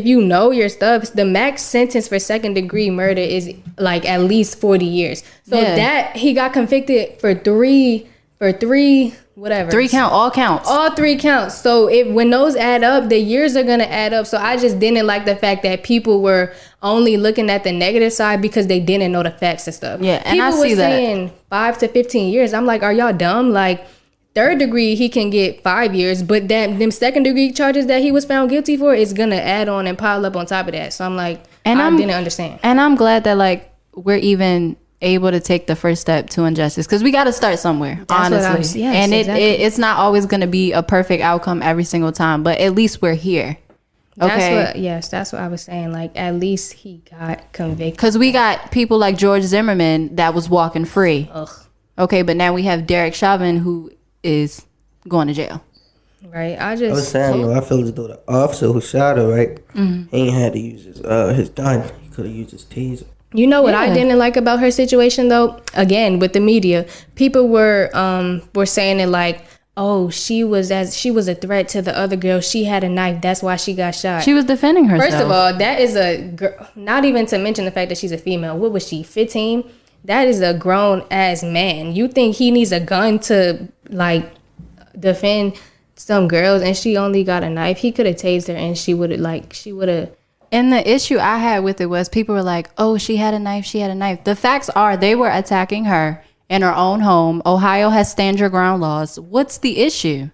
you know your stuff, the max sentence for 2nd degree murder is like at least 40 years. So that he got convicted for three, whatever. 3 count, all counts. All 3 counts. So when those add up, the years are going to add up. So I just didn't like the fact that people were only looking at the negative side because they didn't know the facts and stuff. Yeah, and people I see that. People were saying 5 to 15 years. I'm like, are y'all dumb? Like, 3rd degree, he can get 5 years, but them 2nd degree charges that he was found guilty for is going to add on and pile up on top of that. So I'm like, I didn't understand. And I'm glad that like we're even able to take the first step to injustice, because we got to start somewhere. Honestly, and it's not always going to be a perfect outcome every single time, but at least we're here. Okay. That's what I was saying. Like, at least he got convicted, because we got people like George Zimmerman that was walking free. Okay, but now we have Derek Chauvin who is going to jail. Right. I was saying though, I feel as though the officer who shot her, right, he ain't had to use his gun. He could have used his taser. You know what I didn't like about her situation though? Again, with the media, people were saying it like, oh, she was a threat to the other girl. She had a knife. That's why she got shot. She was defending herself. First of all, that is a girl, not even to mention the fact that she's a female. What was she, 15? That is a grown ass man. You think he needs a gun to like defend some girls, and she only got a knife? He could have tased her and she would have. And the issue I had with it was people were like, oh, she had a knife. The facts are they were attacking her in her own home. Ohio has stand your ground laws. What's the issue?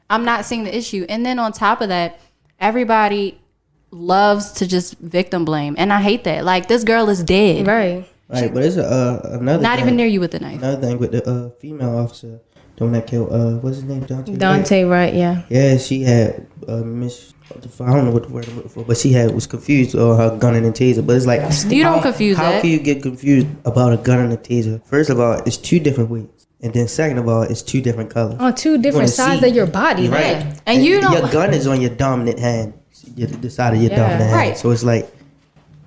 I'm not seeing the issue. And then on top of that, everybody loves to just victim blame. And I hate that. Like, this girl is dead. Right. Right, but it's another not thing, even near you with the knife. Another thing with the female officer, the one that killed, what's his name? Dante Wright, yeah. Yeah, she had I don't know what the word I'm looking for, but she was confused on her gun and a taser. But it's like, you don't confuse that. How can you get confused about a gun and a taser? First of all, it's 2 different weights, and then second of all, it's 2 different colors. On 2 different sides of your body, right? Right. And you don't. Your gun is on your dominant hand, the side of your dominant hand. So it's like,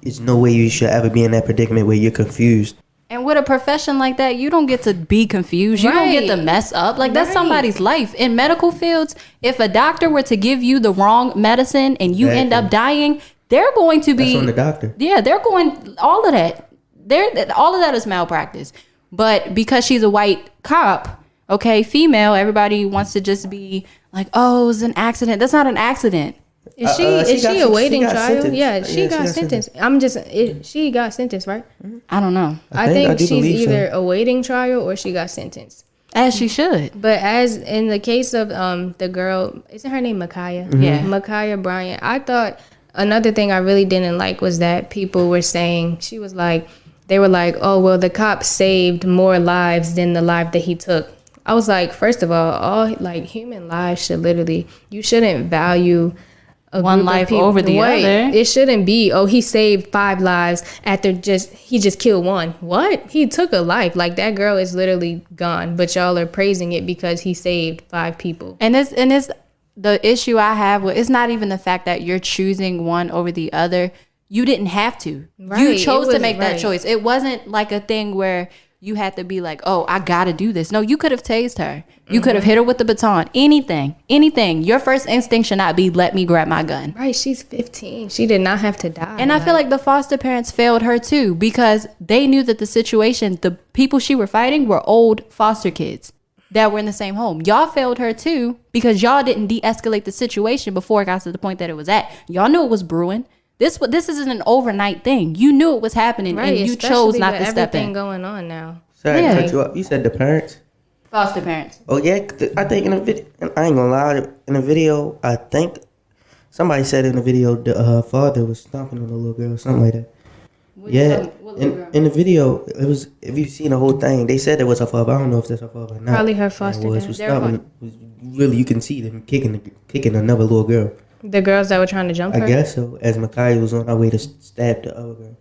it's no way you should ever be in that predicament where you're confused. And with a profession like that, you don't get to be confused. You don't get to mess up. Like, that's somebody's life. In medical fields, if a doctor were to give you the wrong medicine and you end up dying, they're going to be... That's on the doctor. Yeah, they're going... All of that. All of that is malpractice. But because she's a white cop, okay, female, everybody wants to just be like, oh, it was an accident. That's not an accident. Is she awaiting trial? Sentenced. Yeah, she got sentenced. She got sentenced, right? I don't know. I think she's either so. awaiting trial or she got sentenced. As she should. But as in the case of the girl, isn't her name Ma'Khia? Mm-hmm. Yeah. Ma'Khia Bryant. I thought another thing I really didn't like was that people were saying, they were like, oh, well, the cop saved more lives than the life that he took. I was like, first of all human lives you shouldn't value one life over the other. It shouldn't be, oh, he saved 5 lives after he just killed one. What? He took a life. Like, that girl is literally gone, but y'all are praising it because he saved 5 people. And it's the issue I have with, it's not even the fact that you're choosing one over the other. You didn't have to. Right. You chose to make that choice. It wasn't like a thing where you had to be like, oh, I gotta do this. No, you could have tased her. You could have hit her with the baton. Anything. Your first instinct should not be, let me grab my gun. Right, she's 15. She did not have to die. And I feel like the foster parents failed her too, because they knew that the people she were fighting were old foster kids that were in the same home. Y'all failed her too, because y'all didn't de-escalate the situation before it got to the point that it was at. Y'all knew it was brewing. This isn't an overnight thing. You knew it was happening, right, and you chose not to step in. Everything going on now. Sorry to cut you up. You said the parents? Foster parents. Oh, yeah. I think in the video, I ain't gonna lie, in the video, I think somebody said in the video the father was stomping on the little girl or something like that. In the video, it was, if you've seen the whole thing, they said it was her father. I don't know if that's her father or not. Probably her foster dad. Was stomping, really, you can see them kicking another little girl. The girls that were trying to jump her? I guess so. As Ma'Khia was on her way to stab the other girl.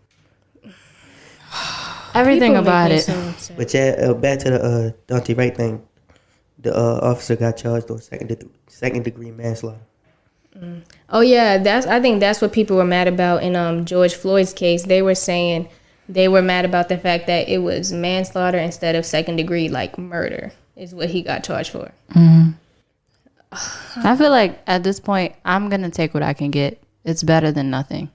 Everything about it. But yeah, back to the Dante Wright thing. The officer got charged on second degree manslaughter. Oh yeah, I think that's what people were mad about in George Floyd's case. They were saying they were mad about the fact that it was manslaughter instead of second degree, like murder, is what he got charged for. Mm-hmm. I feel like at this point, I'm going to take what I can get. It's better than nothing.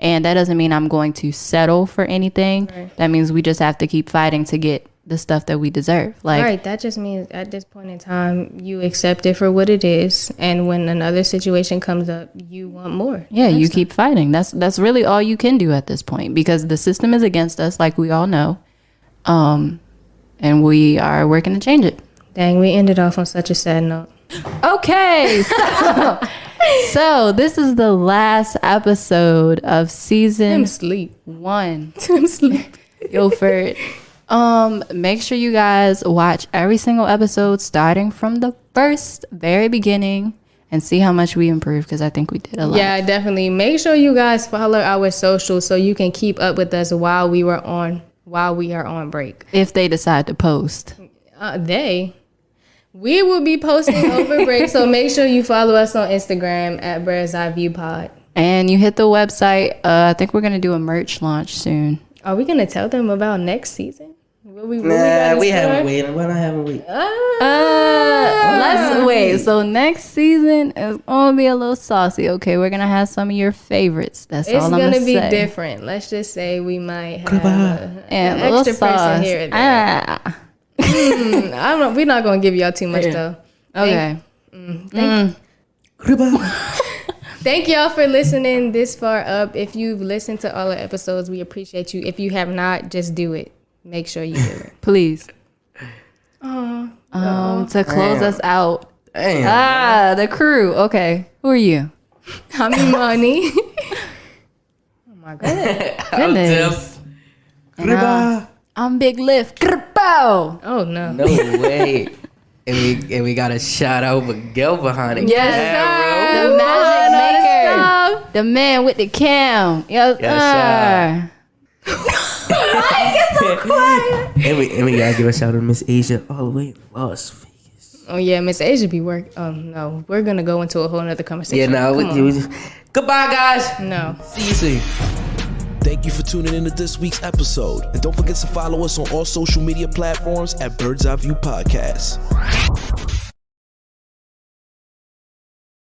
And that doesn't mean I'm going to settle for anything. Right. That means we just have to keep fighting to get the stuff that we deserve. Right. That just means at this point in time, you accept it for what it is. And when another situation comes up, you want more. Yeah, you keep fighting. That's really all you can do at this point, because the system is against us, like we all know. And we are working to change it. Dang, we ended off on such a sad note. Okay, so this is the last episode of season 1. Tim sleep. Guilford. Make sure you guys watch every single episode starting from the very beginning and see how much we improved, because I think we did a lot. Yeah, definitely. Make sure you guys follow our socials so you can keep up with us while we are on break. If they decide to post. We will be posting over break, so make sure you follow us on Instagram at Bird's Eye View Pod. And you hit the website. I think we're going to do a merch launch soon. Are we going to tell them about next season? We haven't waited. Why not haven't waited? Let's wait. So next season is going to be a little saucy. Okay, we're going to have some of your favoriets. That's all I'm going to say. It's going to be different. Let's just say we might have an extra person here and there. We're not gonna give y'all too much though. Okay. Thank y'all for listening this far up. If you've listened to all the episodes, we appreciate you. If you have not, just do it. Make sure you do it, please. To close us out. Damn. The crew. Okay, who are you? I'm Imani. Oh my god. Goodness. I'm Big Lift. Oh no. No way. and we got a shout out Miguel behind it. Yes, sir. The magic maker. The man with the cam. Yes, sir. Get so quiet. And we gotta give a shout out to Miss Asia all the way in Las Vegas. Oh yeah, Miss Asia be work. Oh no, we're gonna go into a whole nother conversation. Yeah, no. Goodbye, guys. No. See you soon. Thank you for tuning in to this week's episode. And don't forget to follow us on all social media platforms at Bird's Eye View Podcast.